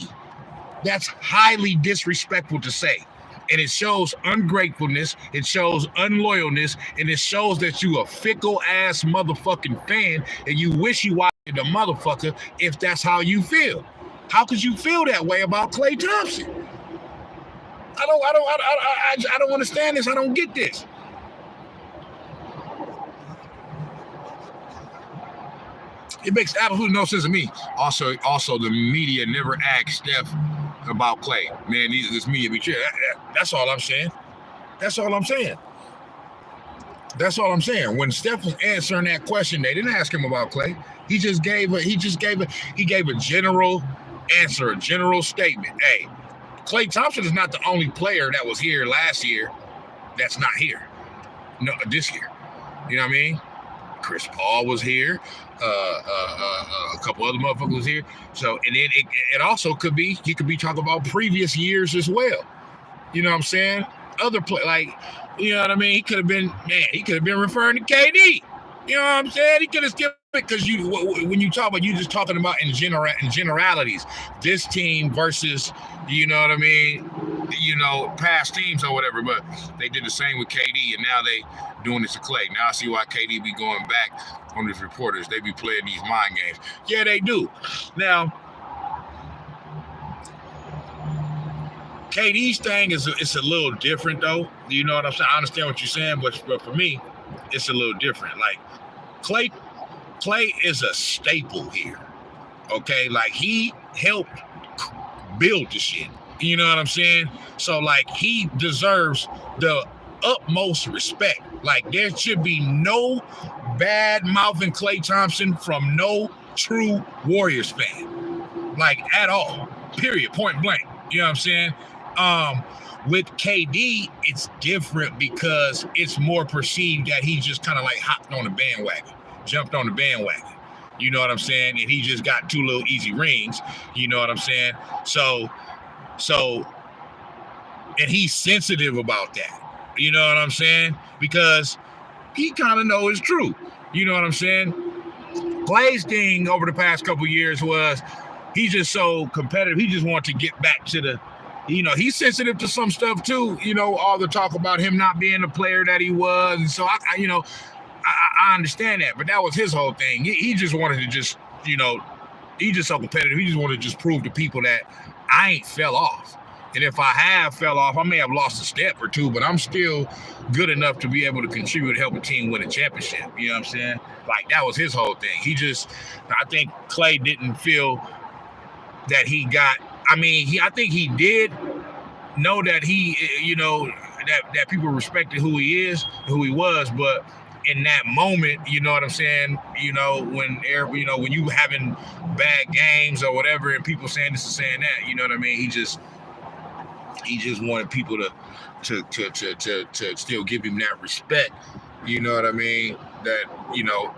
That's highly disrespectful to say. And it shows ungratefulness, it shows unloyalness, and it shows that you a fickle-ass motherfucking fan and you wishy-washy the motherfucker if that's how you feel. How could you feel that way about Klay Thompson? I don't understand this. I don't get this. It makes absolutely no sense to me. Also, the media never asked Steph about Klay. Man, this media be true. That's all I'm saying. That's all I'm saying. That's all I'm saying. When Steph was answering that question, they didn't ask him about Klay. He gave a general answer, a general statement. Hey, Klay Thompson is not the only player that was here last year that's not here. No, this year. You know what I mean? Chris Paul was here. A couple other motherfuckers was here. So, and then it also could be, he could be talking about previous years as well. You know what I'm saying? Other you know what I mean? He could have been referring to KD. You know what I'm saying? He could have skipped it because when you talk about, you just talking about in generalities, this team versus, you know what I mean? Past teams or whatever, but they did the same with KD and now they doing this to Klay. Now I see why KD be going back on these reporters. They be playing these mind games. Yeah, they do. Now, KD's thing it's a little different though. You know what I'm saying? I understand what you're saying, but for me, it's a little different. Like Klay is a staple here. Okay, like he helped build the shit. You know what I'm saying? So like he deserves the utmost respect. Like there should be no bad mouthing Klay Thompson from no true Warriors fan. Like at all. Period. Point blank. You know what I'm saying? With KD, it's different because it's more perceived that he just kind of like hopped on the bandwagon, jumped on the bandwagon. You know what I'm saying? And he just got 2 little easy rings. You know what I'm saying? So, and he's sensitive about that. You know what I'm saying? Because he kind of knows it's true. You know what I'm saying? Klay's thing over the past couple years was he's just so competitive. He just wanted to get back to the, he's sensitive to some stuff too. All the talk about him not being the player that he was. And so I understand that, but that was his whole thing. He just wanted to just, he's just so competitive. He just wanted to just prove to people that I ain't fell off. And if I have fell off, I may have lost a step or 2, but I'm still good enough to be able to contribute to help a team win a championship. You know what I'm saying? Like, that was his whole thing. I think Klay didn't feel that he got I mean, I think he did know that he, you know, that people respected who he is, who he was, but in that moment, you know what I'm saying? You know, when you having bad games or whatever, and people saying this and saying that, you know what I mean? He just wanted people to still give him that respect. You know what I mean? That, you know,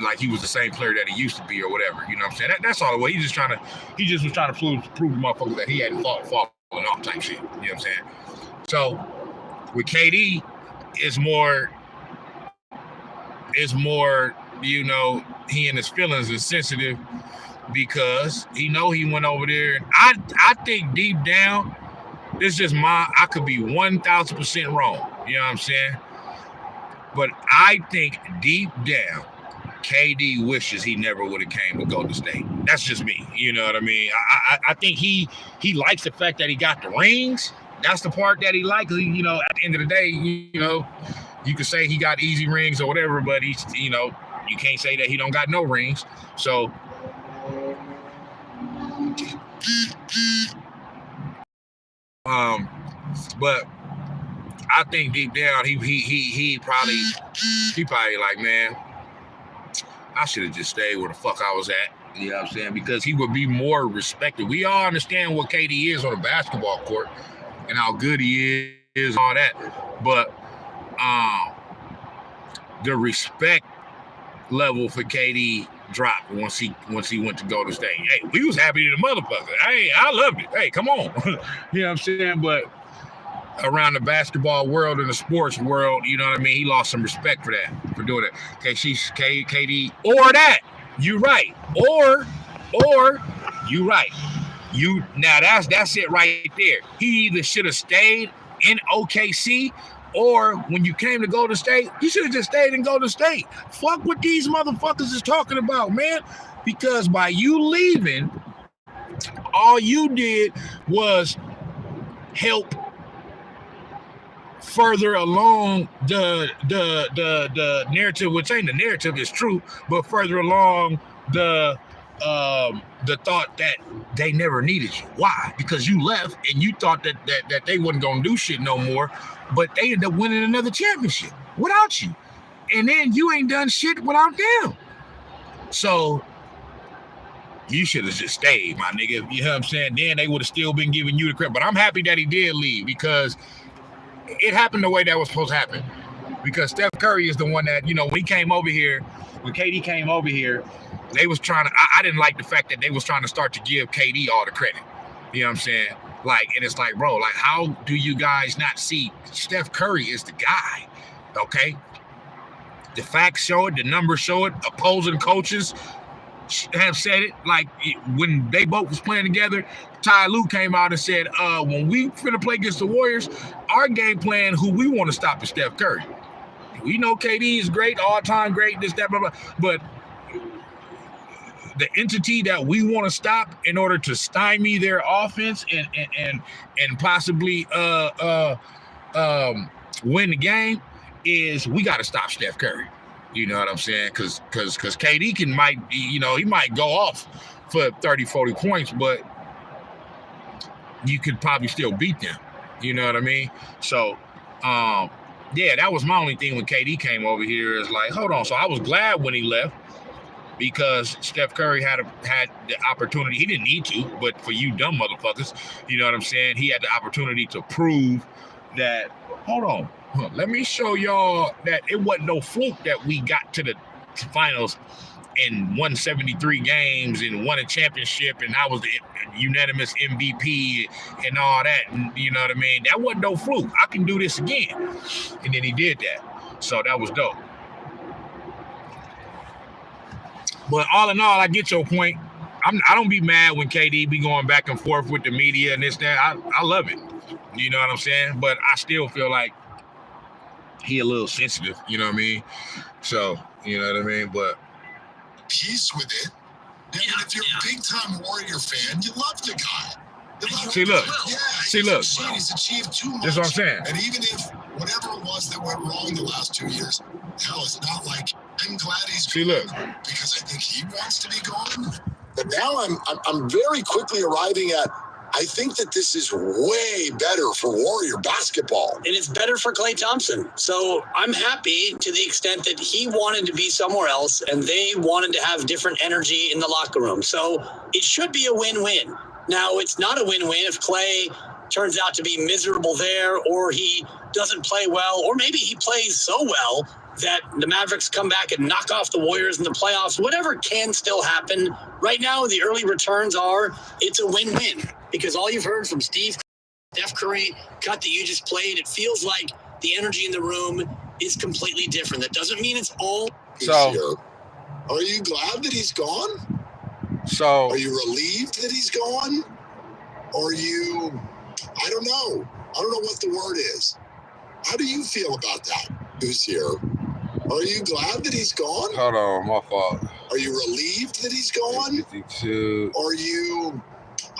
like he was the same player that he used to be or whatever. You know what I'm saying? That's all the way. He just was trying to prove to motherfuckers that he hadn't fallen off type shit. You know what I'm saying? So with KD, it's more, you know, he and his feelings is sensitive because he know he went over there. And I think deep down, this is I could be 1,000% wrong. You know what I'm saying? But I think deep down, KD wishes he never would have came to Golden State. That's just me. You know what I mean? I think he likes the fact that he got the rings. That's the part that he likes. You know, at the end of the day, you know, you could say he got easy rings or whatever, but he's, you know, you can't say that he don't got no rings. So, but I think deep down he probably like, man, I should have just stayed where the fuck I was at. You know what I'm saying? Because he would be more respected. We all understand what KD is on a basketball court and how good he is, all that. But the respect level for KD dropped once he went to Golden State. Hey, we was happy to the motherfucker. Hey, I loved it. Hey, come on. You know what I'm saying? But around the basketball world and the sports world, you know what I mean? He lost some respect for that, for doing it. Okay, she's KD, or that. You right. Or you right. Now that's it right there. He either should have stayed in OKC, or when you came to Golden State, you should have just stayed in Golden State. Fuck what these motherfuckers is talking about, man. Because by you leaving, all you did was help further along the narrative, which ain't the narrative, is true, but further along the thought that they never needed you. Why? Because you left and you thought that they wasn't gonna do shit no more, but they ended up winning another championship without you. And then you ain't done shit without them. So you should have just stayed, my nigga. You know what I'm saying? Then they would have still been giving you the credit. But I'm happy that he did leave, because it happened the way that was supposed to happen. Because Steph Curry is the one that, you know, when KD came over here, they was trying to, I didn't like the fact that they was trying to start to give KD all the credit. You know what I'm saying? Like, and it's like, bro, like, how do you guys not see Steph Curry is the guy? Okay? The facts show it, the numbers show it, opposing coaches have said it. Like, when they both was playing together, Ty Lue came out and said, when we finna play against the Warriors, our game plan, who we want to stop is Steph Curry. We know KD is great, all-time great, this, that, blah, blah, but the entity that we want to stop in order to stymie their offense and possibly win the game is we got to stop Steph Curry. You know what I'm saying? Because KD he might go off for 30, 40 points, but you could probably still beat them. You know what I mean? So, yeah, that was my only thing when KD came over here, is like, hold on. So I was glad when he left, because Steph Curry had the opportunity. He didn't need to, but for you dumb motherfuckers, you know what I'm saying? He had the opportunity to prove that, hold on, let me show y'all that it wasn't no fluke that we got to the finals and won 73 games and won a championship, and I was the unanimous MVP and all that. And you know what I mean? That wasn't no fluke. I can do this again. And then he did that. So that was dope. But all in all, I get your point. I don't be mad when KD be going back and forth with the media and this, that. I love it. You know what I'm saying? But I still feel like he a little sensitive. You know what I mean? So, you know what I mean? But peace with it. And if you're a big-time Warrior fan, you love the guy. See, look. He's achieved too much. That's what I'm saying. And even if whatever it was that went wrong the last 2 years, hell, it's not like I'm glad he's gone, because I think he wants to be gone. But now I'm very quickly arriving at I think that this is way better for Warrior basketball. And it's better for Klay Thompson. So I'm happy to the extent that he wanted to be somewhere else and they wanted to have different energy in the locker room. So it should be a win-win. Now, it's not a win-win if Klay turns out to be miserable there, or he doesn't play well, or maybe he plays so well that the Mavericks come back and knock off the Warriors in the playoffs. Whatever can still happen. Right now, the early returns are it's a win-win, because all you've heard from Steve, Steph Curry, cut that you just played, it feels like the energy in the room is completely different. That doesn't mean it's all. So, are you glad that he's gone? So, are you relieved that he's gone? Or are you, I don't know. I don't know what the word is. How do you feel about that? Who's here? Are you glad that he's gone? Hold on, my fault. Are you relieved that he's gone? 52. Or are you,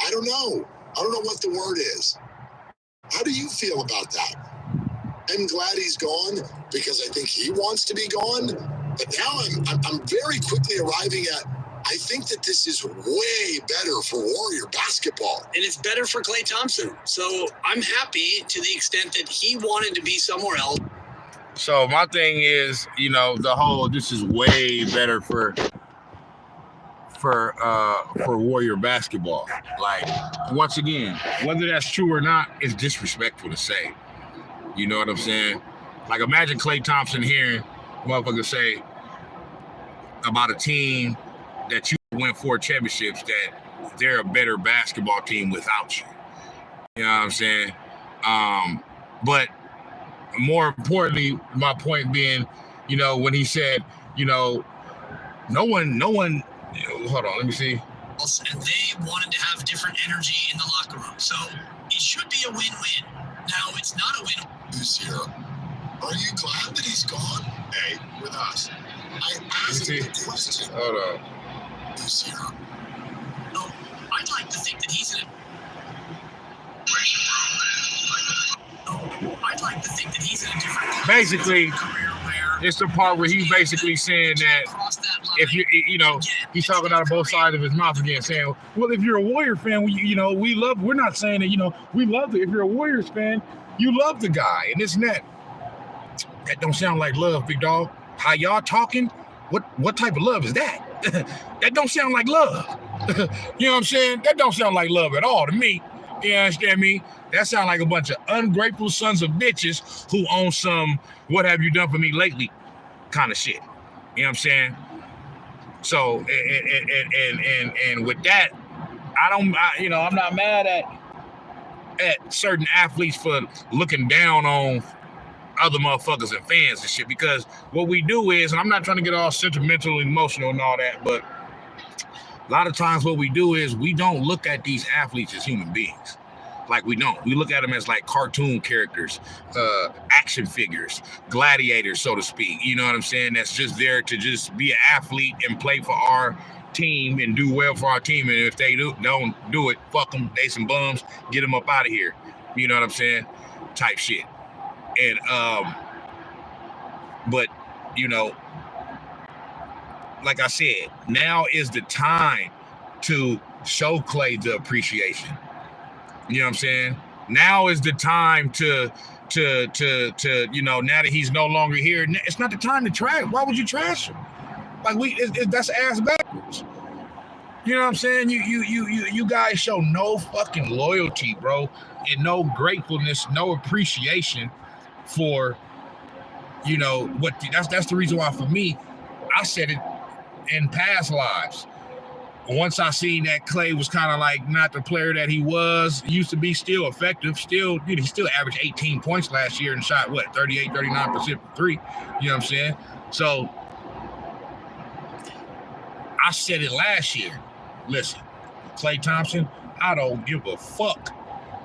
I don't know. I don't know what the word is. How do you feel about that? I'm glad he's gone because I think he wants to be gone. But now I'm very quickly arriving at, I think that this is way better for Warrior basketball. And it's better for Klay Thompson. So I'm happy to the extent that he wanted to be somewhere else. So my thing is, the whole this is way better for Warrior basketball. Like, once again, whether that's true or not is disrespectful to say. You know what I'm saying? Like, imagine Klay Thompson hearing motherfuckers say about a team that you win 4 championships that they're a better basketball team without you. You know what I'm saying? But more importantly, my point being, when he said, no one, hold on, let me see. And they wanted to have different energy in the locker room. So it should be a win-win. Now, it's not a win. Who's here? Are you glad that he's gone? Hey, with us. I asked him a question. Hold on. Who's here? No, I'd like to think that he's in a... No, I'd like to think that he's in a different... Basically, it's the part where he's basically saying that if he's talking out of both sides of his mouth again, saying, well, if you're a Warrior fan, we love, we're not saying that, we love it. If you're a Warriors fan, you love the guy and this and that. That don't sound like love, big dog. How y'all talking? What type of love is that? That don't sound like love. You know what I'm saying? That don't sound like love at all to me. You understand me? That sound like a bunch of ungrateful sons of bitches who own some what have you done for me lately kind of shit. You know what I'm saying? So, and with that, I'm not mad at certain athletes for looking down on other motherfuckers and fans and shit, because what we do is, and I'm not trying to get all sentimental and emotional and all that, but a lot of times what we do is we don't look at these athletes as human beings. Like, we don't. We look at them as like cartoon characters, action figures, gladiators, so to speak. You know what I'm saying? That's just there to just be an athlete and play for our team and do well for our team. And if they don't do it, fuck them. They some bums. Get them up out of here. You know what I'm saying? Type shit. And but like I said, now is the time to show Klay the appreciation. You know what I'm saying? Now is the time to now that he's no longer here, it's not the time to trash. Why would you trash him? Like, that's ass backwards. You know what I'm saying? You guys show no fucking loyalty, bro, and no gratefulness, no appreciation for that's the reason why, for me, I said it in past lives. Once I seen that Klay was kind of like not the player that he used to be, still effective, he still averaged 18 points last year and shot 39% from 3. You know what I'm saying? So I said it last year. Listen, Klay Thompson, I don't give a fuck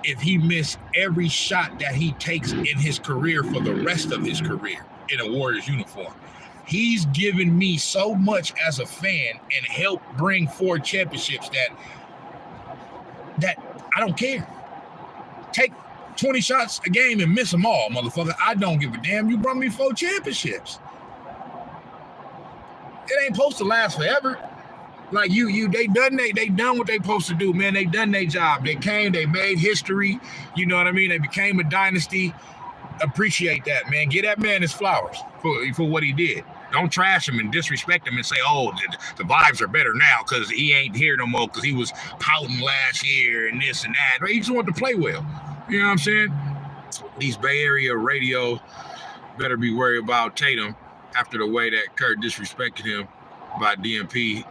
if he missed every shot that he takes in his career for the rest of his career in a Warriors uniform. He's given me so much as a fan and helped bring 4 championships that I don't care. Take 20 shots a game and miss them all, motherfucker. I don't give a damn. You brought me 4 championships. It ain't supposed to last forever. Like they done what they supposed to do, man. They done their job. They came, they made history. You know what I mean? They became a dynasty. Appreciate that, man. Give that man his flowers for what he did. Don't trash him and disrespect him and say, oh, the vibes are better now because he ain't here no more because he was pouting last year and this and that. He just wanted to play well. You know what I'm saying? These Bay Area radio better be worried about Tatum after the way that Kurt disrespected him by DNP.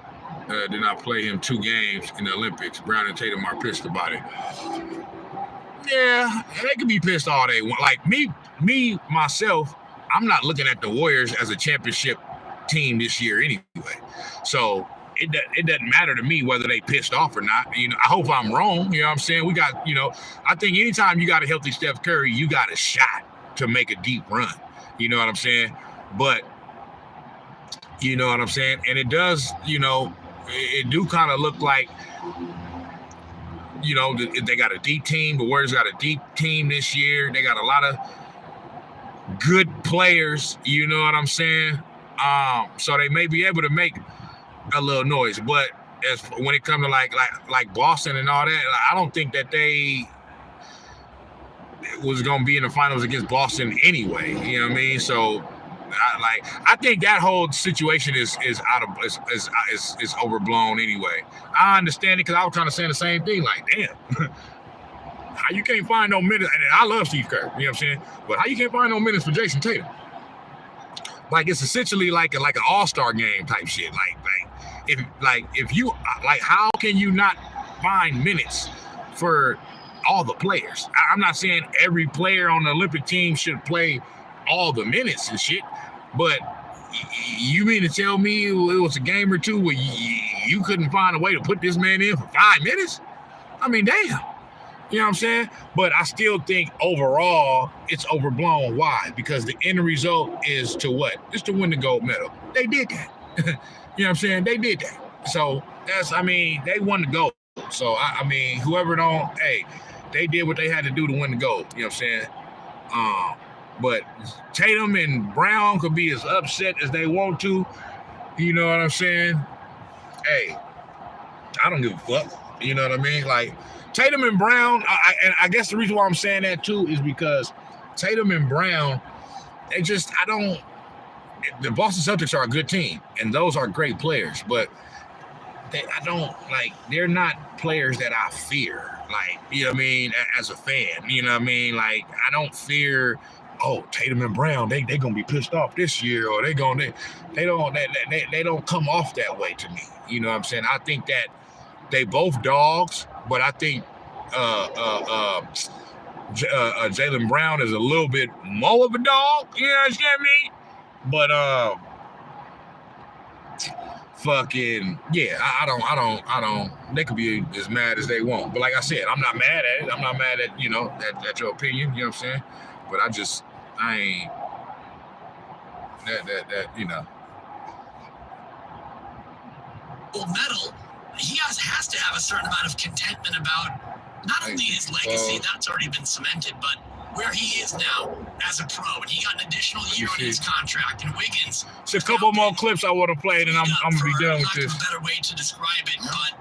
Did not play him 2 games in the Olympics. Brown and Tatum are pissed about it. Yeah, they could be pissed all they want. Like me, myself, I'm not looking at the Warriors as a championship team this year anyway. So it doesn't matter to me whether they pissed off or not. You know, I hope I'm wrong. You know what I'm saying? We got, you know, I think anytime you got a healthy Steph Curry, you got a shot to make a deep run. You know what I'm saying? But, you know what I'm saying? And it does, you know, it do kind of look like, you know, they got a deep team. The Warriors got a deep team this year. They got a lot of good players, you know what I'm saying? So they may be able to make a little noise. But as when it comes to like Boston and all that, I don't think that they was gonna be in the finals against Boston anyway. You know what I mean? So I think that whole situation is overblown anyway. I understand it because I was kind of saying the same thing. Like, damn, how you can't find no minutes? And I love Steve Kerr, you know what I'm saying? But how you can't find no minutes for Jason Tatum? Like, it's essentially like an all-star game type shit. If you how can you not find minutes for all the players? I'm not saying every player on the Olympic team should play all the minutes and shit, but you mean to tell me it was a game or two where you couldn't find a way to put this man in for 5 minutes? I mean, damn. You know what I'm saying? But I still think overall it's overblown. Why? Because the end result is to what? It's to win the gold medal. They did that. You know what I'm saying? They did that. So they won the gold. So I mean, whoever they did what they had to do to win the gold. You know what I'm saying? But Tatum and Brown could be as upset as they want to. You know what I'm saying? Hey, I don't give a fuck. You know what I mean? Like, Tatum and Brown, I guess the reason why I'm saying that too is because Tatum and Brown, the Boston Celtics are a good team, and those are great players, but they're not players that I fear. Like, you know what I mean, as a fan, you know what I mean? Like, I don't fear, Tatum and Brown, they gonna be pissed off this year, or they don't come off that way to me. You know what I'm saying? I think that they both dogs, but I think Jaylen Brown is a little bit more of a dog. You understand me? But I don't. They could be as mad as they want. But like I said, I'm not mad at it. I'm not mad at at your opinion. You know what I'm saying? But I ain't that. Gold medal. He has to have a certain amount of contentment about not only his legacy, that's already been cemented, but where he is now as a pro. And he got an additional year on his contract. And Wiggins. It's a couple more clips I want to play, and I'm going to be done with this. A better way to describe it, but,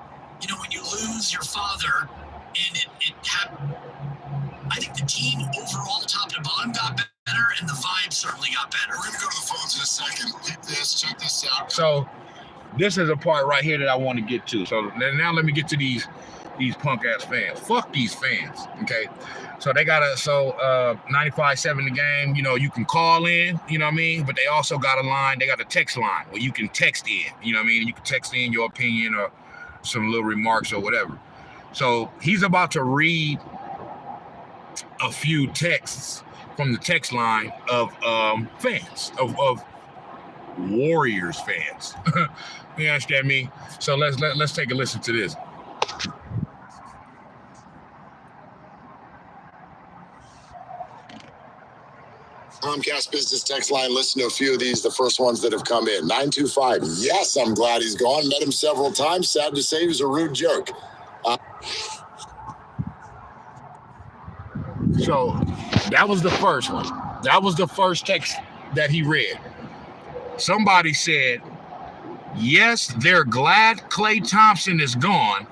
when you lose your father, and I think the team overall, top to bottom, got better, and the vibe certainly got better. We're going to go to the phones in a second. Check this out. So, this is a part right here that I want to get to. So now let me get to these punk ass fans. Fuck these fans. Okay. So they got 95.7 the game. You can call in, you know what I mean? But they also got a line, they got a text line where you can text in, you know what I mean? You can text in your opinion or some little remarks or whatever. So he's about to read a few texts from the text line of fans, of Warriors fans. You understand me? So let's take a listen to this. Comcast Business Text Line. Listen to a few of these, the first ones that have come in. 925. Yes, I'm glad he's gone. Met him several times. Sad to say he was a rude jerk. So that was the first one. That was the first text that he read. Somebody said, yes, they're glad Klay Thompson is gone.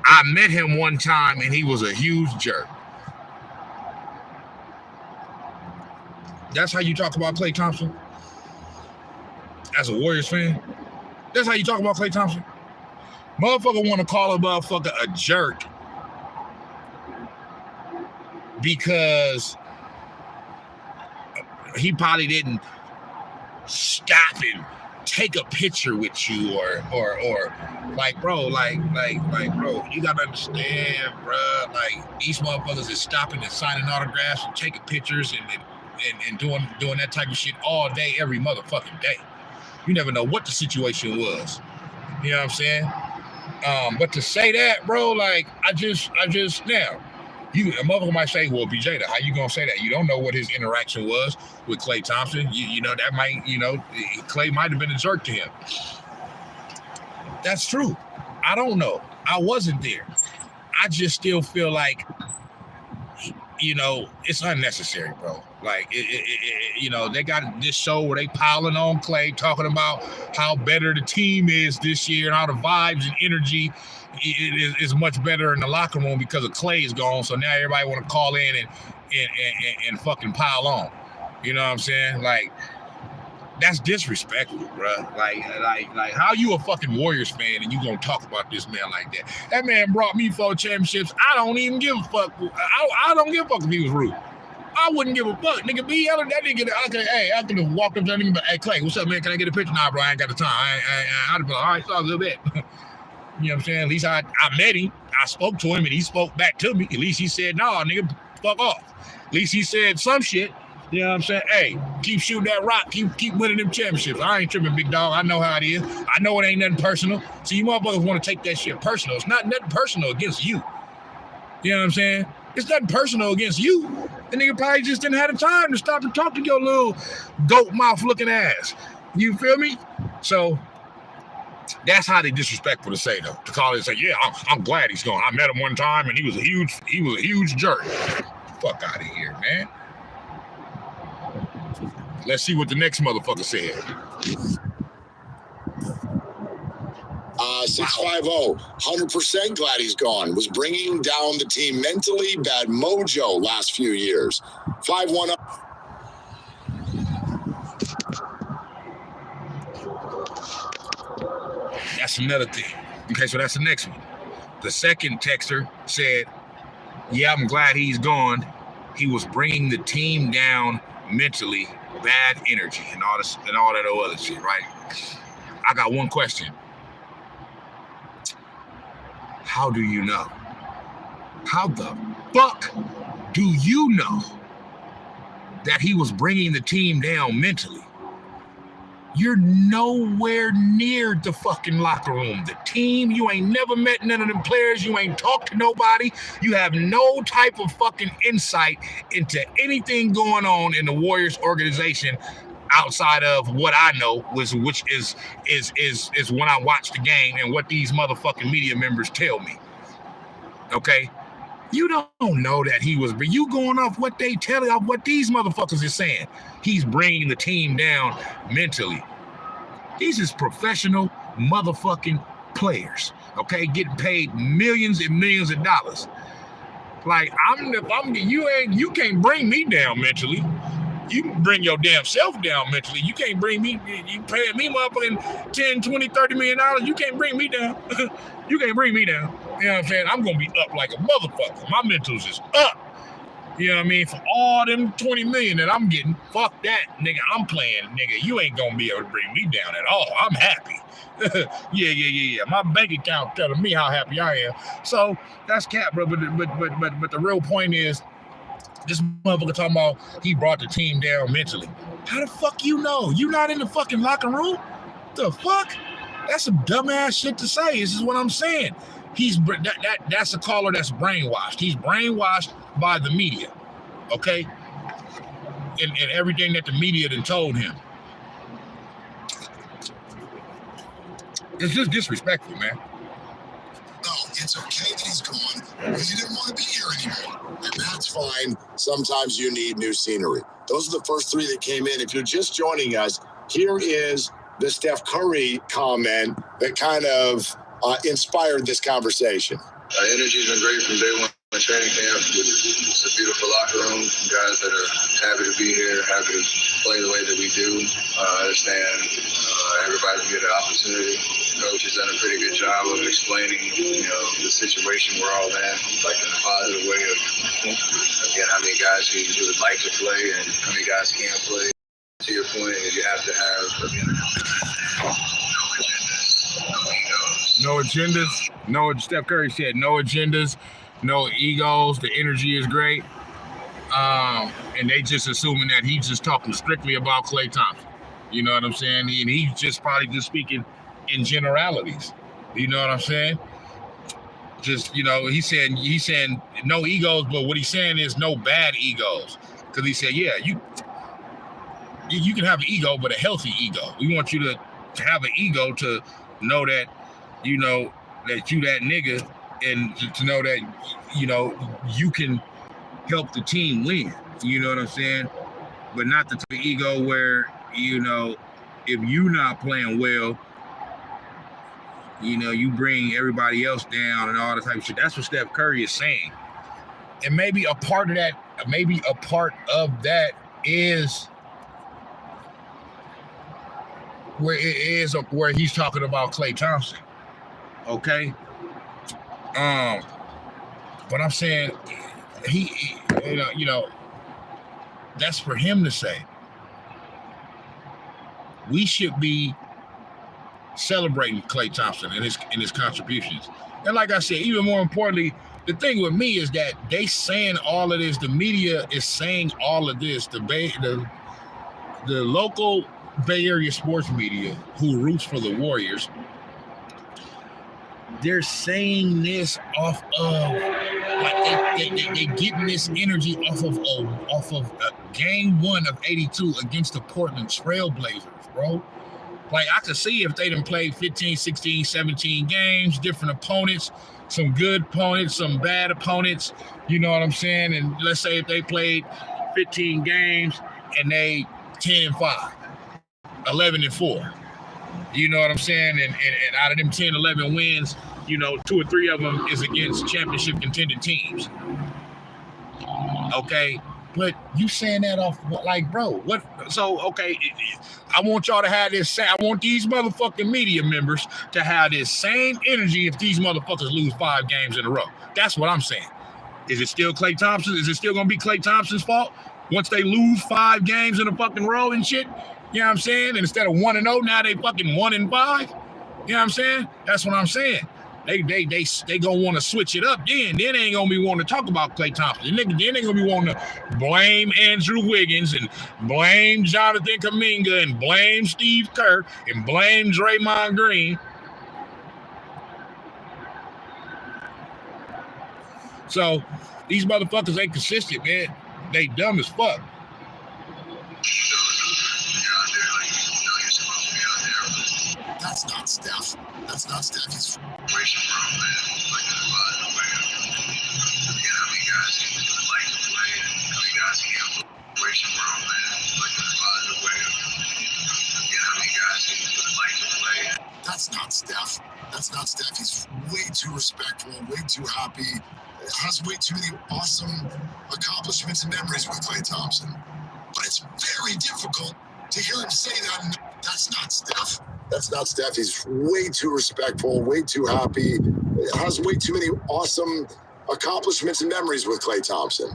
I met him one time and he was a huge jerk. That's how you talk about Klay Thompson? As a Warriors fan? That's how you talk about Klay Thompson? Motherfucker want to call a motherfucker a jerk because he probably didn't stop and take a picture with you or like, bro, like, bro, you gotta understand, bro, like, these motherfuckers is stopping and signing autographs and taking pictures and doing that type of shit all day, every motherfucking day. You never know what the situation was. You know what I'm saying? But to say that, bro, like, I just now, a motherfucker might say, well, BJ, how you gonna say that? You don't know what his interaction was with Klay Thompson. You know, that might, Klay might have been a jerk to him. That's true. I don't know. I wasn't there. I just still feel like, it's unnecessary, bro. Like, they got this show where they piling on Klay, talking about how better the team is this year and how the vibes and energy is much better in the locker room because of Klay is gone. So now everybody want to call in and fucking pile on. You know what I'm saying? Like, that's disrespectful, bro. Like how you a fucking Warriors fan and you gonna talk about this man like that? That man brought me 4 championships. I don't even give a fuck. I don't give a fuck if he was rude. I wouldn't give a fuck. Nigga, be yelling that nigga. I could have walked up to that nigga, hey, Klay, what's up, man? Can I get a picture? Nah, bro, I ain't got the time. I'd have been like, all right, it's all good, bet. You know what I'm saying? At least I met him. I spoke to him and he spoke back to me. At least he said, nah, nigga, fuck off. At least he said some shit. You know what I'm saying? Hey, keep shooting that rock. Keep winning them championships. I ain't tripping, big dog. I know how it is. I know it ain't nothing personal. So you motherfuckers want to take that shit personal. It's not nothing personal against you. You know what I'm saying? It's nothing personal against you. The nigga probably just didn't have the time to stop and talk to your little goat mouth looking ass. You feel me? So that's how they disrespectful to say, though. To call it and say, yeah, I'm glad he's gone. I met him one time and he was a huge jerk. Fuck out of here, man. Let's see what the next motherfucker said. 650, 100% glad he's gone. Was bringing down the team mentally. Bad mojo last few years. 510. That's another thing. Okay, so that's the next one. The second texter said, yeah, I'm glad he's gone. He was bringing the team down mentally. Bad energy and all this and all that other shit, right? I got one question. How do you know? How the fuck do you know that he was bringing the team down mentally? You're nowhere near the fucking locker room. The team, you ain't never met none of them players. You ain't talked to nobody. You have no type of fucking insight into anything going on in the Warriors organization outside of what I know, which is when I watch the game and what these motherfucking media members tell me. Okay? You don't know that he was, but you going off what they tell you, off what these motherfuckers is saying. He's bringing the team down mentally. These is professional motherfucking players, okay? Getting paid millions and millions of dollars. Like, you can't bring me down mentally. You can bring your damn self down mentally. You can't bring me, you paying me motherfucking 10, 20, 30 million dollars. You can't bring me down. You can't bring me down. You know what I'm saying? I'm going to be up like a motherfucker. My mentals is up. You know what I mean? For all them 20 million that I'm getting, fuck that, nigga. I'm playing, nigga. You ain't going to be able to bring me down at all. I'm happy. Yeah. My bank account telling me how happy I am. So that's cap, bro. But the real point is, this motherfucker talking about he brought the team down mentally. How the fuck you know? You not in the fucking locker room? The fuck? That's some dumbass shit to say. This is what I'm saying. That's a caller that's brainwashed. He's brainwashed by the media, okay? And everything that the media done told him. It's just disrespectful, man. No, it's okay that he's gone because he didn't want to be here anymore. And that's fine. Sometimes you need new scenery. Those are the first 3 that came in. If you're just joining us, here is the Steph Curry comment that kind of inspired this conversation. Energy's been great from day one. Training camp, it's a beautiful locker room. Guys that are happy to be here, happy to play the way that we do. I understand everybody can get an opportunity. Coach has done a pretty good job of explaining, the situation we're all in, like in a positive way of, again, how many guys who would like to play and how many guys can't play. To your point, you have to have, again, no agendas. Steph Curry said no agendas. No egos. The energy is great. And they just assuming that he's just talking strictly about Klay Thompson. You know what I'm saying? And he's just probably just speaking in generalities. You know what I'm saying? Just, he's saying no egos, but what he's saying is no bad egos. Because he said, yeah, you can have an ego, but a healthy ego. We want you to have an ego to know that, that you that nigga, and to know that, you can help the team win. You know what I'm saying? But not the type of ego where, if you're not playing well, you bring everybody else down and all that type of shit. That's what Steph Curry is saying. And maybe a part of that is where he's talking about Klay Thompson. Okay? But I'm saying he that's for him to say. We should be celebrating Klay Thompson and his contributions. And like I said, even more importantly, the thing with me is that they saying all of this. The media is saying all of this. The local Bay Area sports media who roots for the Warriors, they're saying this off of they getting this energy off of game 1 of 82 against the Portland Trail Blazers, bro. Like, I could see if they done played 15, 16, 17 games, different opponents, some good opponents, some bad opponents, you know what I'm saying? And let's say if they played 15 games and they 10-5, 11-4. You know what I'm saying? And out of them 10, 11 wins, 2 or 3 of them is against championship contending teams. Okay? But you saying that off, like, bro, what? So, okay, I want y'all to have this. I want these motherfucking media members to have this same energy if these motherfuckers lose 5 games in a row. That's what I'm saying. Is it still Klay Thompson? Is it still going to be Klay Thompson's fault once they lose 5 games in a fucking row and shit? You know what I'm saying? And instead of 1-0, now they fucking 1-5. You know what I'm saying? That's what I'm saying. They gonna want to switch it up. Then they ain't gonna be wanting to talk about Klay Thompson. Then they gonna be wanting to blame Andrew Wiggins and blame Jonathan Kuminga and blame Steve Kerr and blame Draymond Green. So these motherfuckers ain't consistent, man. They dumb as fuck. That's not Steph. That's not Steph. He's That's not Steph. That's not Steph. He's way too respectful, way too happy. Has way too many awesome accomplishments and memories with Klay Thompson. But it's very difficult to hear him say that. That's not Steph. That's not Steph. He's way too respectful, way too happy. Has way too many awesome accomplishments and memories with Klay Thompson.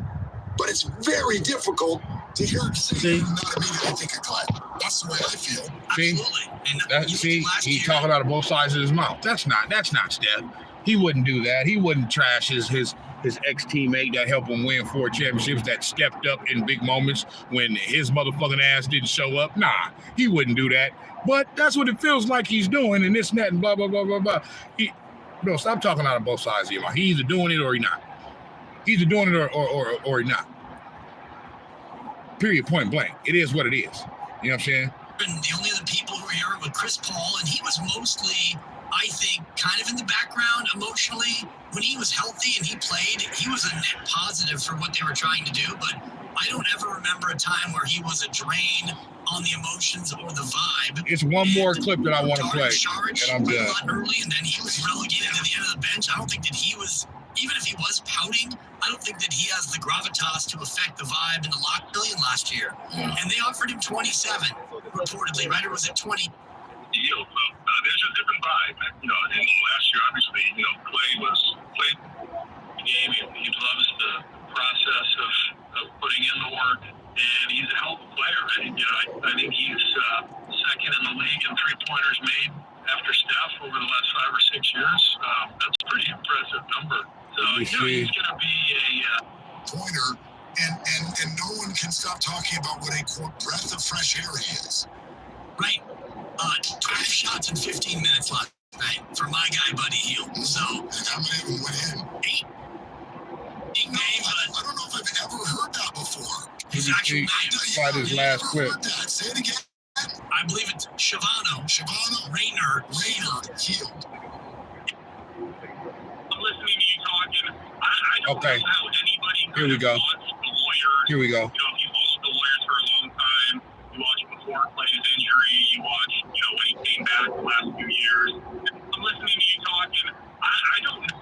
But it's very difficult to hear him say that and not immediately think of Klay. That's the way I feel. Absolutely. He's talking out of both sides of his mouth. That's not Steph. He wouldn't do that. He wouldn't trash his ex-teammate that helped him win 4 championships, that stepped up in big moments when his motherfucking ass didn't show up. Nah, he wouldn't do that. But that's what it feels like he's doing, and this and that and blah, blah, blah, blah, blah. Bro, stop talking out of both sides of your mouth. He's either doing it or he's not. He's either doing it or he's not. Period, point blank. It is what it is. You know what I'm saying? And the only other people who were here were Chris Paul, and he was mostly, I think, kind of in the background emotionally. When he was healthy and he played, he was a net positive for what they were trying to do, but I don't ever remember a time where he was a drain on the emotions or the vibe. It's one more clip that I want to play, and I'm done. A lot early, and then he was relegated to the end of the bench. I don't think that he was, even if he was pouting, I don't think that he has the gravitas to affect the vibe in the lock million last year. Yeah. And they offered him 27, reportedly, right? Or was it 20? There's a different vibe. In last year, obviously, Klay played the game. He loves the process of putting in the work, and he's a hell of a player. I think he's second in the league in three-pointers made after Steph over the last 5 or 6 years. That's a pretty impressive number. So, he's going to be a pointer, and no one can stop talking about what a quote breath of fresh air he is. Right. 12 shots in 15 minutes last night for my guy, Buddy Hield. So, how many of them went in? 8. Big name, but I don't know if I've ever heard that before. His actual name. Fight his last clip. Say it again. I believe it's Shavano Raynard Hield. I'm listening to you talking. I don't know how anybody Here we go. watched the Warriors. Here we go. If you followed the Warriors for a long time, you watched before Klay's injury, you watched, when he came back the last few years. I'm listening to you talking. I don't know.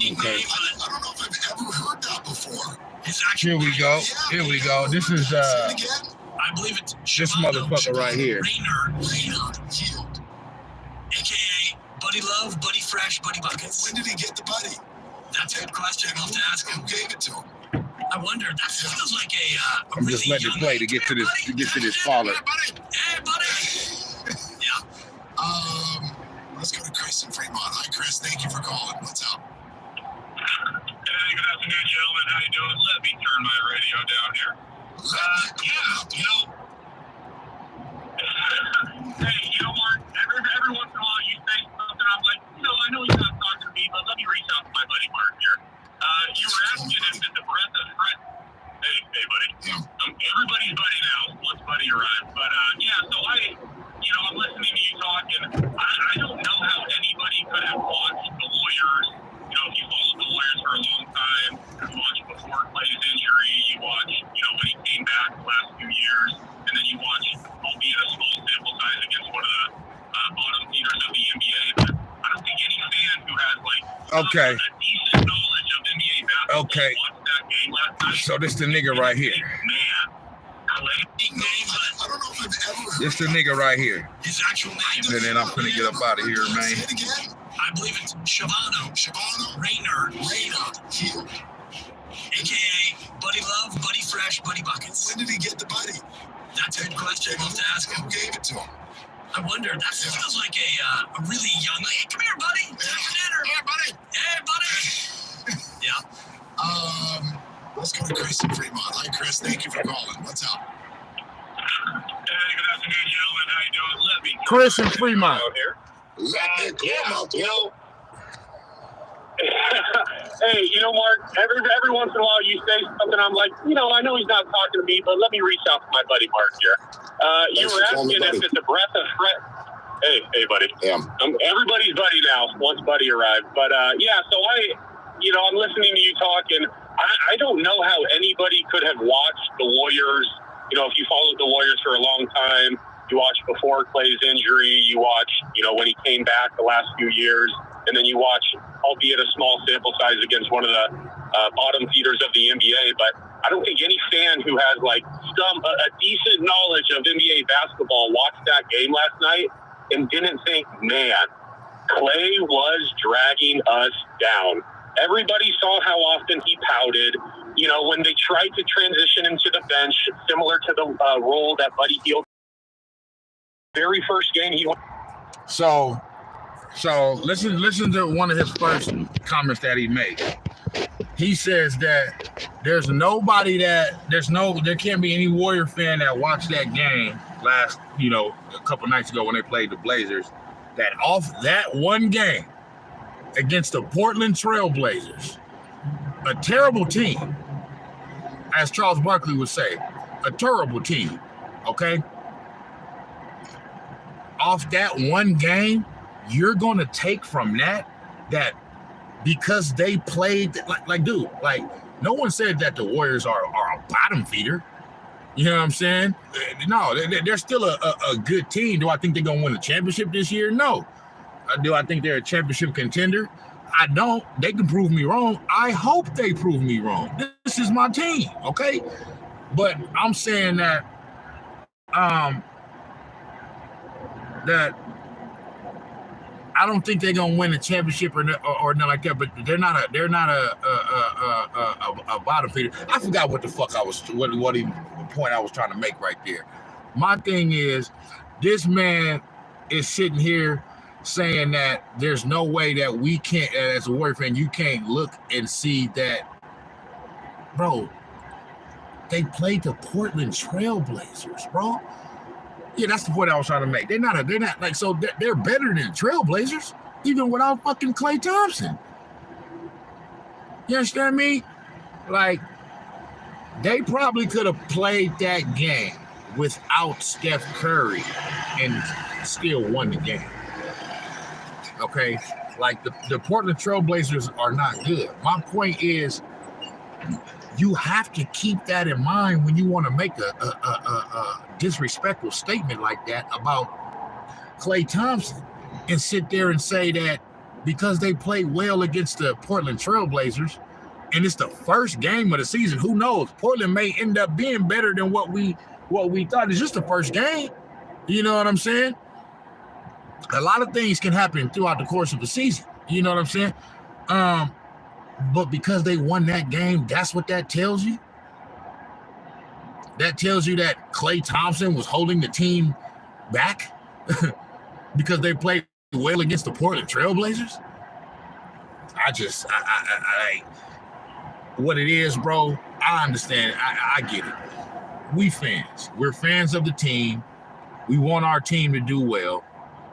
Okay. I don't know if I've ever heard that before. His actual Here we go. Here we go. This is I believe it's this motherfucker right here. Raynard Hield, aka Buddy Love, Buddy Fresh, Buddy Buckets. When did he get the buddy? That's a good question. I'll have to ask him. Who gave it to him? I wonder. That feels like a I'm really just letting it young, play to get to this caller. Hey, buddy. Yeah. Let's go to Chris in Fremont. Hi, Chris. Thank you for calling. What's up? Hey, good afternoon, gentlemen. How you doing? Let me turn my radio down here. Hey, Mark, every once in a while you say something, I'm like, I know he's not talking to me, but let me reach out to my buddy Mark here. You were asking if it's a breath of fresh. Hey, buddy. Everybody's buddy now once Buddy arrived. But, so I'm listening to you talking. I don't know how anybody could have watched the Warriors. If you followed the Warriors for a long time, you watched before Klay's injury, you watched, when he came back the last few years, and then you watched, albeit a small sample size, against one of the bottom feeders of the NBA. But I don't think any fan who has, a decent knowledge of NBA basketball watched that game last night. So this the nigga right here. Man, Klay, Big name, I don't know if I've ever heard This the nigga right here. his actual name. And then I'm finna get up out of here, man. Say it again. I believe it's Shavano Raynard Hield, aka Buddy Love, Buddy Fresh, Buddy Buckets. When did he get the buddy? That's a good question. I'll have to ask him. Who gave it to him? I wonder. That feels like a really young. Hey, come here, buddy. Time for dinner. Hey, buddy. Hey, buddy. Yeah. Let's go to Chris in Fremont. Hi, Chris. Thank you for calling. What's up? Hey, good afternoon, gentlemen. How you doing? Let me Chris in Fremont. out here. Let me come out there. Hey, Mark, every once in a while you say something, I'm like, I know he's not talking to me, but let me reach out to my buddy Mark here. You were asking if it's a breath of fresh. Hey, buddy. Yeah. Everybody's buddy now once Buddy arrived. But, so I'm listening to you talking. I don't know how anybody could have watched the Warriors. If you followed the Warriors for a long time, you watched before Klay's injury, you watched, when he came back the last few years, and then you watched, albeit a small sample size, against one of the bottom feeders of the NBA. But I don't think any fan who has a decent knowledge of NBA basketball watched that game last night and didn't think, man, Klay was dragging us down. Everybody saw how often he pouted. When they tried to transition him to the bench, similar to the role that Buddy Hield. Very first game he won. So listen to one of his first comments that he made. He says that there can't be any Warrior fan that watched that game last, a couple nights ago when they played the Blazers, that off that one game against the Portland Trail Blazers, a terrible team, as Charles Barkley would say, a terrible team, okay? off that one game, you're going to take from that because they played like dude, like no one said that the Warriors are a bottom feeder. You know what I'm saying? No, they're still a good team. Do I think they're going to win the championship this year? No. Do I think they're a championship contender? I don't. They can prove me wrong. I hope they prove me wrong. This is my team, okay? But I'm saying that that I don't think they're gonna win a championship or nothing like that. But they're not a bottom feeder. I forgot what the fuck what point I was trying to make right there. My thing is, this man is sitting here saying that there's no way that we can't, as a Warrior fan, you can't look and see that, bro. They played the Portland Trailblazers, bro. Yeah, that's the point I was trying to make. They're not like, so they're better than the Trailblazers, even without fucking Klay Thompson. You understand me? Like, they probably could have played that game without Steph Curry and still won the game. Okay? Like, the Portland Trailblazers are not good. My point is, you have to keep that in mind when you want to make a disrespectful statement like that about Klay Thompson and sit there and say that because they played well against the Portland Trailblazers and it's the first game of the season, who knows? Portland may end up being better than what we thought. It's just the first game. You know what I'm saying? A lot of things can happen throughout the course of the season. You know what I'm saying? But because they won that game, that's what that tells you? That tells you that Klay Thompson was holding the team back because they played well against the Portland Trailblazers? I what it is, bro, I understand. I get it. We fans. We're fans of the team. We want our team to do well.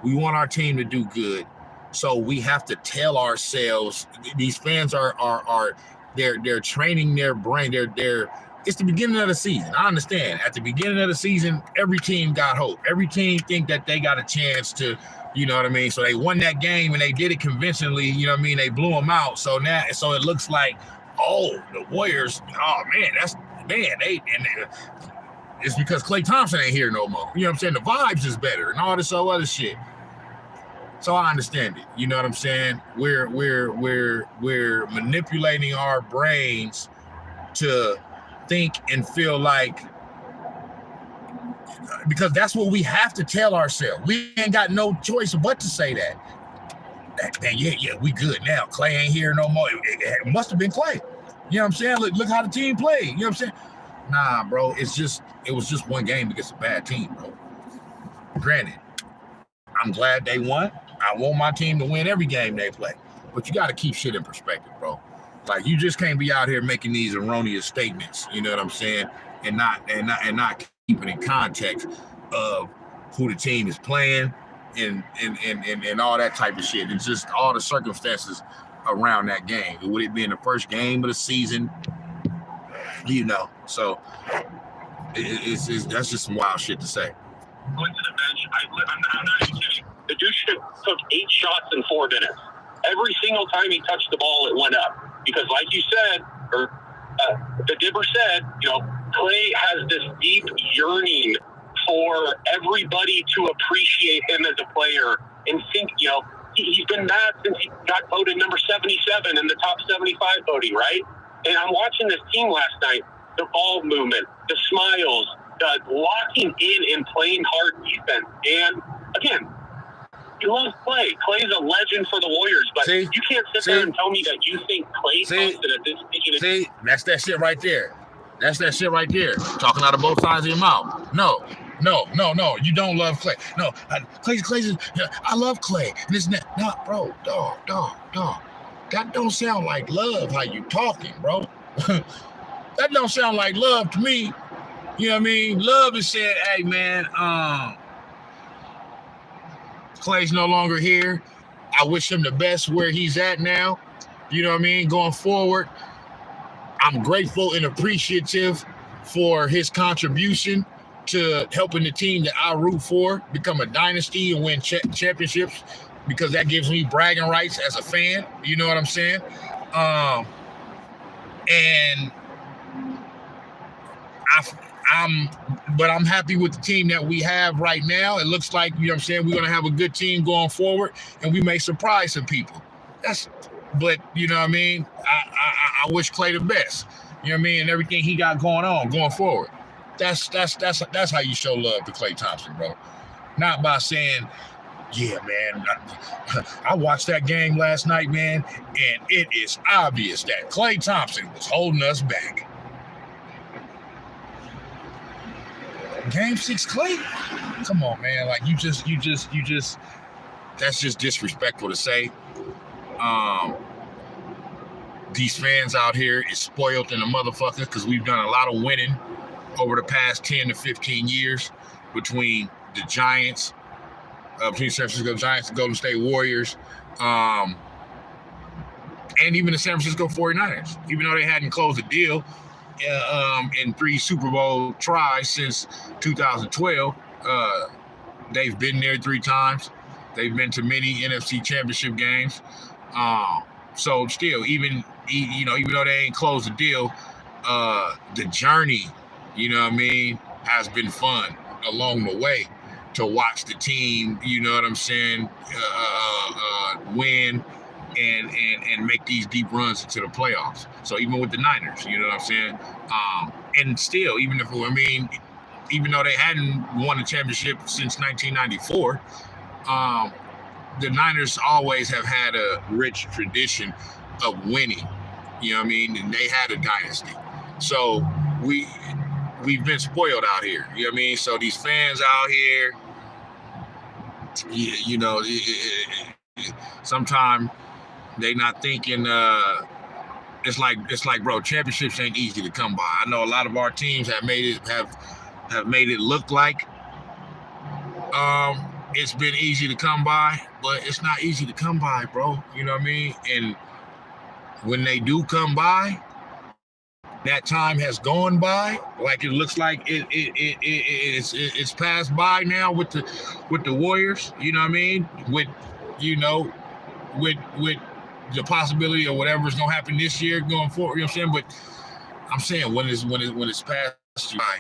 We want our team to do good. So we have to tell ourselves, these fans they're training their brain. It's the beginning of the season. I understand. At the beginning of the season, every team got hope. Every team think that they got a chance to, you know what I mean? So they won that game and they did it convincingly, you know what I mean? They blew them out. So it looks like, oh, the Warriors, oh man, it's because Klay Thompson ain't here no more. You know what I'm saying? The vibes is better and all this other shit. So I understand it. You know what I'm saying? We're manipulating our brains to think and feel like, because that's what we have to tell ourselves. We ain't got no choice but to say that. Yeah, we good now. Klay ain't here no more. It must have been Klay. You know what I'm saying? Look how the team played. You know what I'm saying? Nah, bro. It was just one game against a bad team, bro. Granted, I'm glad they won. I want my team to win every game they play. But you got to keep shit in perspective, bro. Like, you just can't be out here making these erroneous statements, you know what I'm saying? And not keeping in context of who the team is playing and all that type of shit. It's just all the circumstances around that game. Would it be in the first game of the season? You know, so that's just some wild shit to say. Went to the bench. I'm not even kidding. The dude took 8 shots in 4 minutes. Every single time he touched the ball, it went up. Because like you said, or the Dibber said, you know, Klay has this deep yearning for everybody to appreciate him as a player and think, you know, he's been mad since he got voted number 77 in the top 75 voting, right? And I'm watching this team last night, the ball movement, the smiles, the locking in and playing hard defense. And again, you love Klay. Klay's a legend for the Warriors, but you can't sit there and tell me that you think Klay Thompson at this stage. That's that shit right there. That's that shit right there. Talking out of both sides of your mouth. No. You don't love Klay. No, Klay's. I love Klay. This and that. No, bro, dog. That don't sound like love. How you talking, bro? That don't sound like love to me. You know what I mean? Love is saying, hey man, Klay's no longer here. I wish him the best where he's at now. You know what I mean? Going forward, I'm grateful and appreciative for his contribution to helping the team that I root for become a dynasty and win championships, because that gives me bragging rights as a fan. You know what I'm saying? And I'm happy with the team that we have right now. It looks like, you know what I'm saying, we're going to have a good team going forward, and we may surprise some people. But you know what I mean? I wish Klay the best. You know what I mean? And everything he got going on, going forward. That's how you show love to Klay Thompson, bro. Not by saying, yeah, man, I watched that game last night, man, and it is obvious that Klay Thompson was holding us back. Game 6, Klay? Come on, man. Like, you just, that's just disrespectful to say. These fans out here is spoiled in a motherfucker, because we've done a lot of winning over the past 10 to 15 years between the Giants, between San Francisco Giants and Golden State Warriors, and even the San Francisco 49ers, even though they hadn't closed a deal in 3 Super Bowl tries since 2012. They've been there 3 times. They've been to many NFC championship games. So still, even though they ain't closed the deal, the journey, you know what I mean, has been fun along the way to watch the team, you know what I'm saying, win and make these deep runs into the playoffs. So even with the Niners, you know what I'm saying, and still, even though they hadn't won a championship since 1994, the Niners always have had a rich tradition of winning, you know what I mean, and they had a dynasty. So we've been spoiled out here, you know what I mean? So these fans out here, you know, sometimes they not thinking, it's like, bro, championships ain't easy to come by. I know a lot of our teams have made it look like it's been easy to come by, but it's not easy to come by, bro. You know what I mean? And when they do come by, that time has gone by. Like, it looks like it's passed by now with the Warriors. You know what I mean? With the possibility of whatever's gonna happen this year going forward. You know what I'm saying? But I'm saying when it's passed by,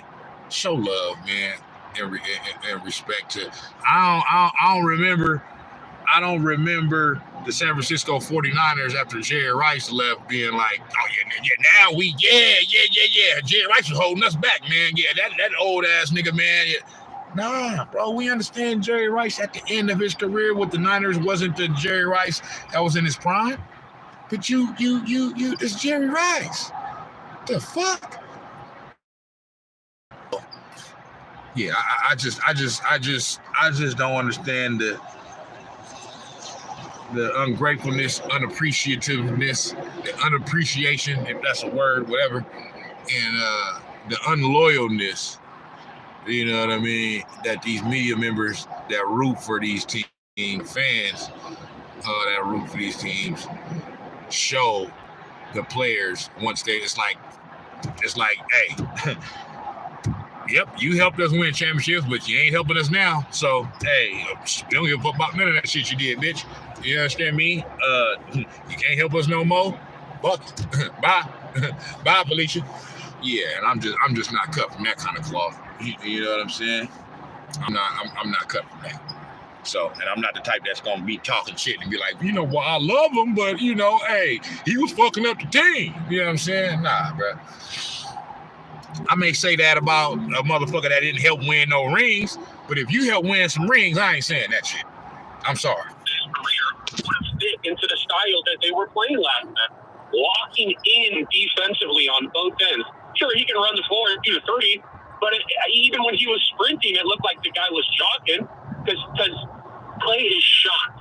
show love, man, and respect to. I don't remember the San Francisco 49ers after Jerry Rice left being like, oh yeah, now Jerry Rice was holding us back, man. Yeah, that old ass nigga, man. Yeah. Nah, bro, we understand Jerry Rice at the end of his career with the Niners wasn't the Jerry Rice that was in his prime. But it's Jerry Rice. The fuck? Yeah, I just don't understand the ungratefulness, unappreciativeness, the unappreciation, if that's a word, whatever, and the unloyalness, you know what I mean, that these media members that root for these team fans that root for these teams show the players once it's like, hey, yep, you helped us win championships, but you ain't helping us now. So, hey, we don't give a fuck about none of that shit you did, bitch. You understand me? You can't help us no more. Fuck. Bye. Bye, Felicia. Yeah, and I'm just not cut from that kind of cloth. You know what I'm saying? I'm not cut from that. So, and I'm not the type that's gonna be talking shit and be like, you know, well, I love him, but you know, hey, he was fucking up the team. You know what I'm saying? Nah, bro. I may say that about a motherfucker that didn't help win no rings, but if you help win some rings, I ain't saying that shit. I'm sorry. His career would fit into the style that they were playing last night. Locking in defensively on both ends. Sure, he can run the floor and do 30, but even when he was sprinting, it looked like the guy was jogging because Klay is shot.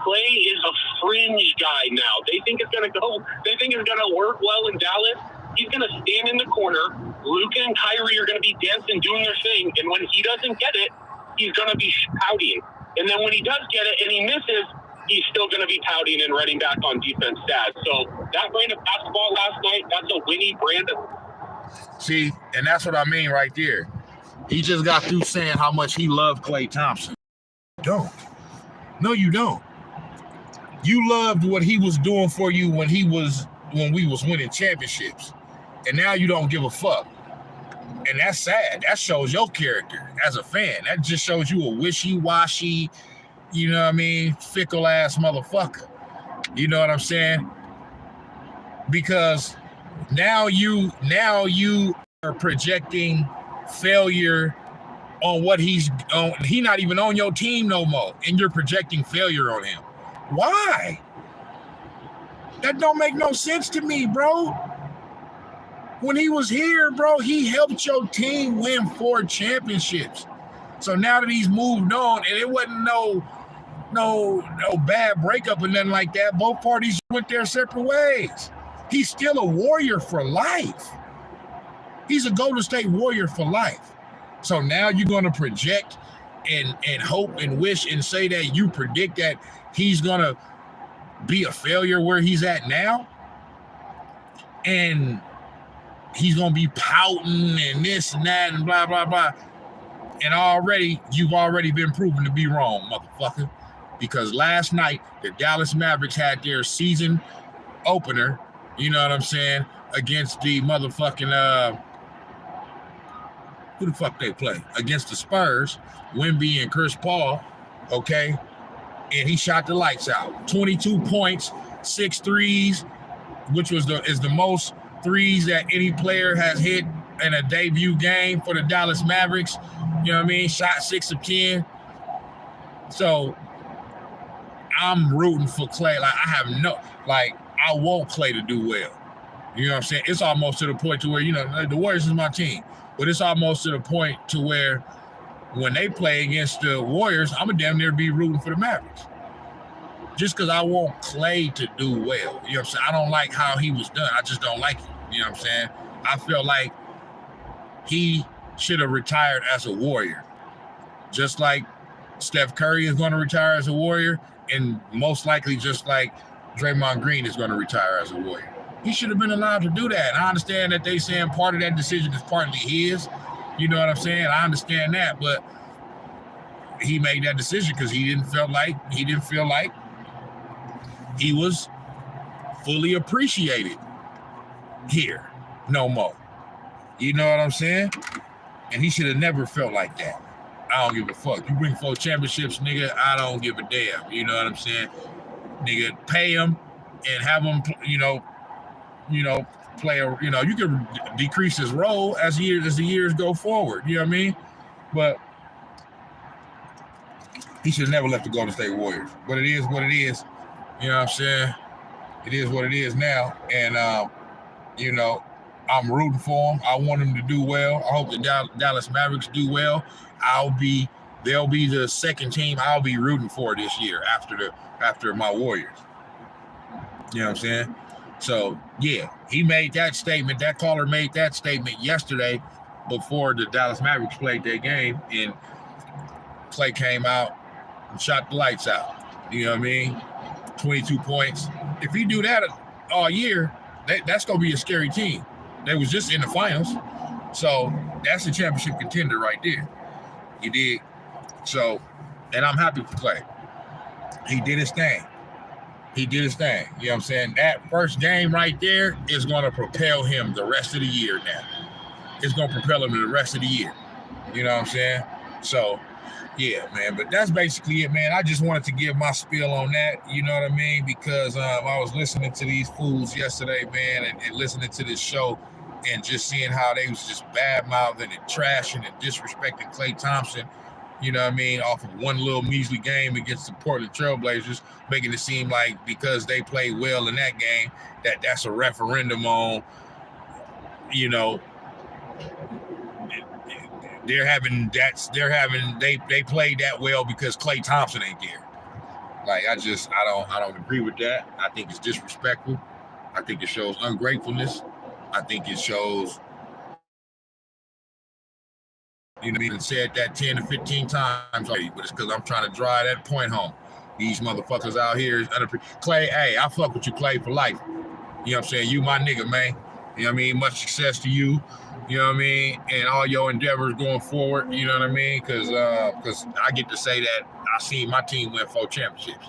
Klay is a fringe guy now. They think it's going to go. They think it's going to work well in Dallas. He's going to stand in the corner. Luka and Kyrie are going to be dancing, doing their thing. And when he doesn't get it, he's going to be pouting. And then when he does get it and he misses, he's still going to be pouting and running back on defense sad. So that brand of basketball last night, that's a winning brand of. See, and that's what I mean right there. He just got through saying how much he loved Klay Thompson. Don't. No, you don't. You loved what he was doing for you when we was winning championships. And now you don't give a fuck. And that's sad. That shows your character as a fan. That just shows you a wishy-washy, you know what I mean, fickle-ass motherfucker. You know what I'm saying? Because now you are projecting failure on what he's on. He not even on your team no more, and you're projecting failure on him. Why? That don't make no sense to me, bro. When he was here, bro, he helped your team win 4 championships. So now that he's moved on, and it wasn't no bad breakup or nothing like that, both parties went their separate ways. He's still a Warrior for life. He's a Golden State Warrior for life. So now you're going to project and hope and wish and say that you predict that he's going to be a failure where he's at now? And he's going to be pouting and this and that and blah, blah, blah. And you've already been proven to be wrong, motherfucker. Because last night, the Dallas Mavericks had their season opener, you know what I'm saying, against the motherfucking, who the fuck they play? Against the Spurs, Wemby and Chris Paul, okay? And he shot the lights out. 22 points, 6 threes, which is the most threes that any player has hit in a debut game for the Dallas Mavericks. You know what I mean? Shot 6 of 10. So I'm rooting for Klay. I want Klay to do well. You know what I'm saying? It's almost to the point to where, you know, the Warriors is my team, but it's almost to the point to where when they play against the Warriors, I'm a damn near be rooting for the Mavericks. Just because I want Klay to do well. You know what I'm saying? I don't like how he was done. I just don't like it. You know what I'm saying? I feel like he should have retired as a Warrior. Just like Steph Curry is going to retire as a Warrior, and most likely just like Draymond Green is going to retire as a Warrior. He should have been allowed to do that. And I understand that they saying part of that decision is partly his. You know what I'm saying? I understand that, but he made that decision because he didn't feel like he was fully appreciated here no more. You know what I'm saying? And he should have never felt like that. I don't give a fuck. You bring 4 championships, nigga, I don't give a damn. You know what I'm saying? Nigga, pay him and have him, you know, play you can decrease his role as the years go forward. You know what I mean? But he should have never left the Golden State Warriors. But it is what it is. You know what I'm saying? It is what it is now. And, you know, I'm rooting for him. I want him to do well. I hope the Dallas Mavericks do well. They'll be the second team I'll be rooting for this year after my Warriors. You know what I'm saying? So, yeah, he made that statement. That caller made that statement yesterday before the Dallas Mavericks played their game, and Klay came out and shot the lights out. You know what I mean? 22 points. If he do that all year, that's going to be a scary team. They was just in the finals. So that's a championship contender right there. You dig? So, and I'm happy for Klay. He did his thing. You know what I'm saying? That first game right there is going to propel him the rest of the year now. It's going to propel him the rest of the year. You know what I'm saying? So, yeah, man. But that's basically it, man. I just wanted to give my spiel on that. You know what I mean? Because I was listening to these fools yesterday, man, and listening to this show and just seeing how they was just bad-mouthing and trashing and disrespecting Klay Thompson, you know what I mean, off of one little measly game against the Portland Trailblazers, making it seem like because they played well in that game, that's a referendum on, you know, they played that well because Klay Thompson ain't there. Like, I don't agree with that. I think it's disrespectful. I think it shows ungratefulness. I think it shows, you know what I mean, said that 10 to 15 times already, but it's because I'm trying to drive that point home. These motherfuckers out here, Klay, hey, I fuck with you, Klay, for life. You know what I'm saying? You my nigga, man. You know what I mean? Much success to you. You know what I mean? And all your endeavors going forward, you know what I mean? Because I get to say that I seen my team win 4 championships.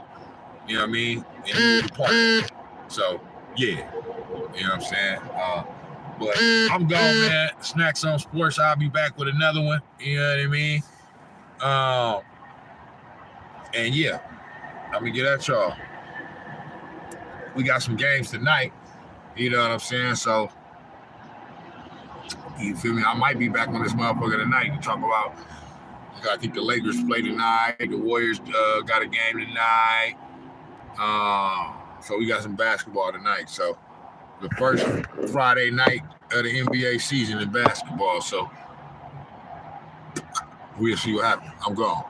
You know what I mean? And you was a part of it. So, yeah. You know what I'm saying? But I'm gone, man. Snax on Sportz. I'll be back with another one. You know what I mean? And yeah, I'm going to get at y'all. We got some games tonight. You know what I'm saying? So, you feel me? I might be back on this motherfucker tonight to talk about, I think the Lakers play tonight. The Warriors got a game tonight. So we got some basketball tonight. So the first Friday night of the NBA season in basketball. So we'll see what happens. I'm gone.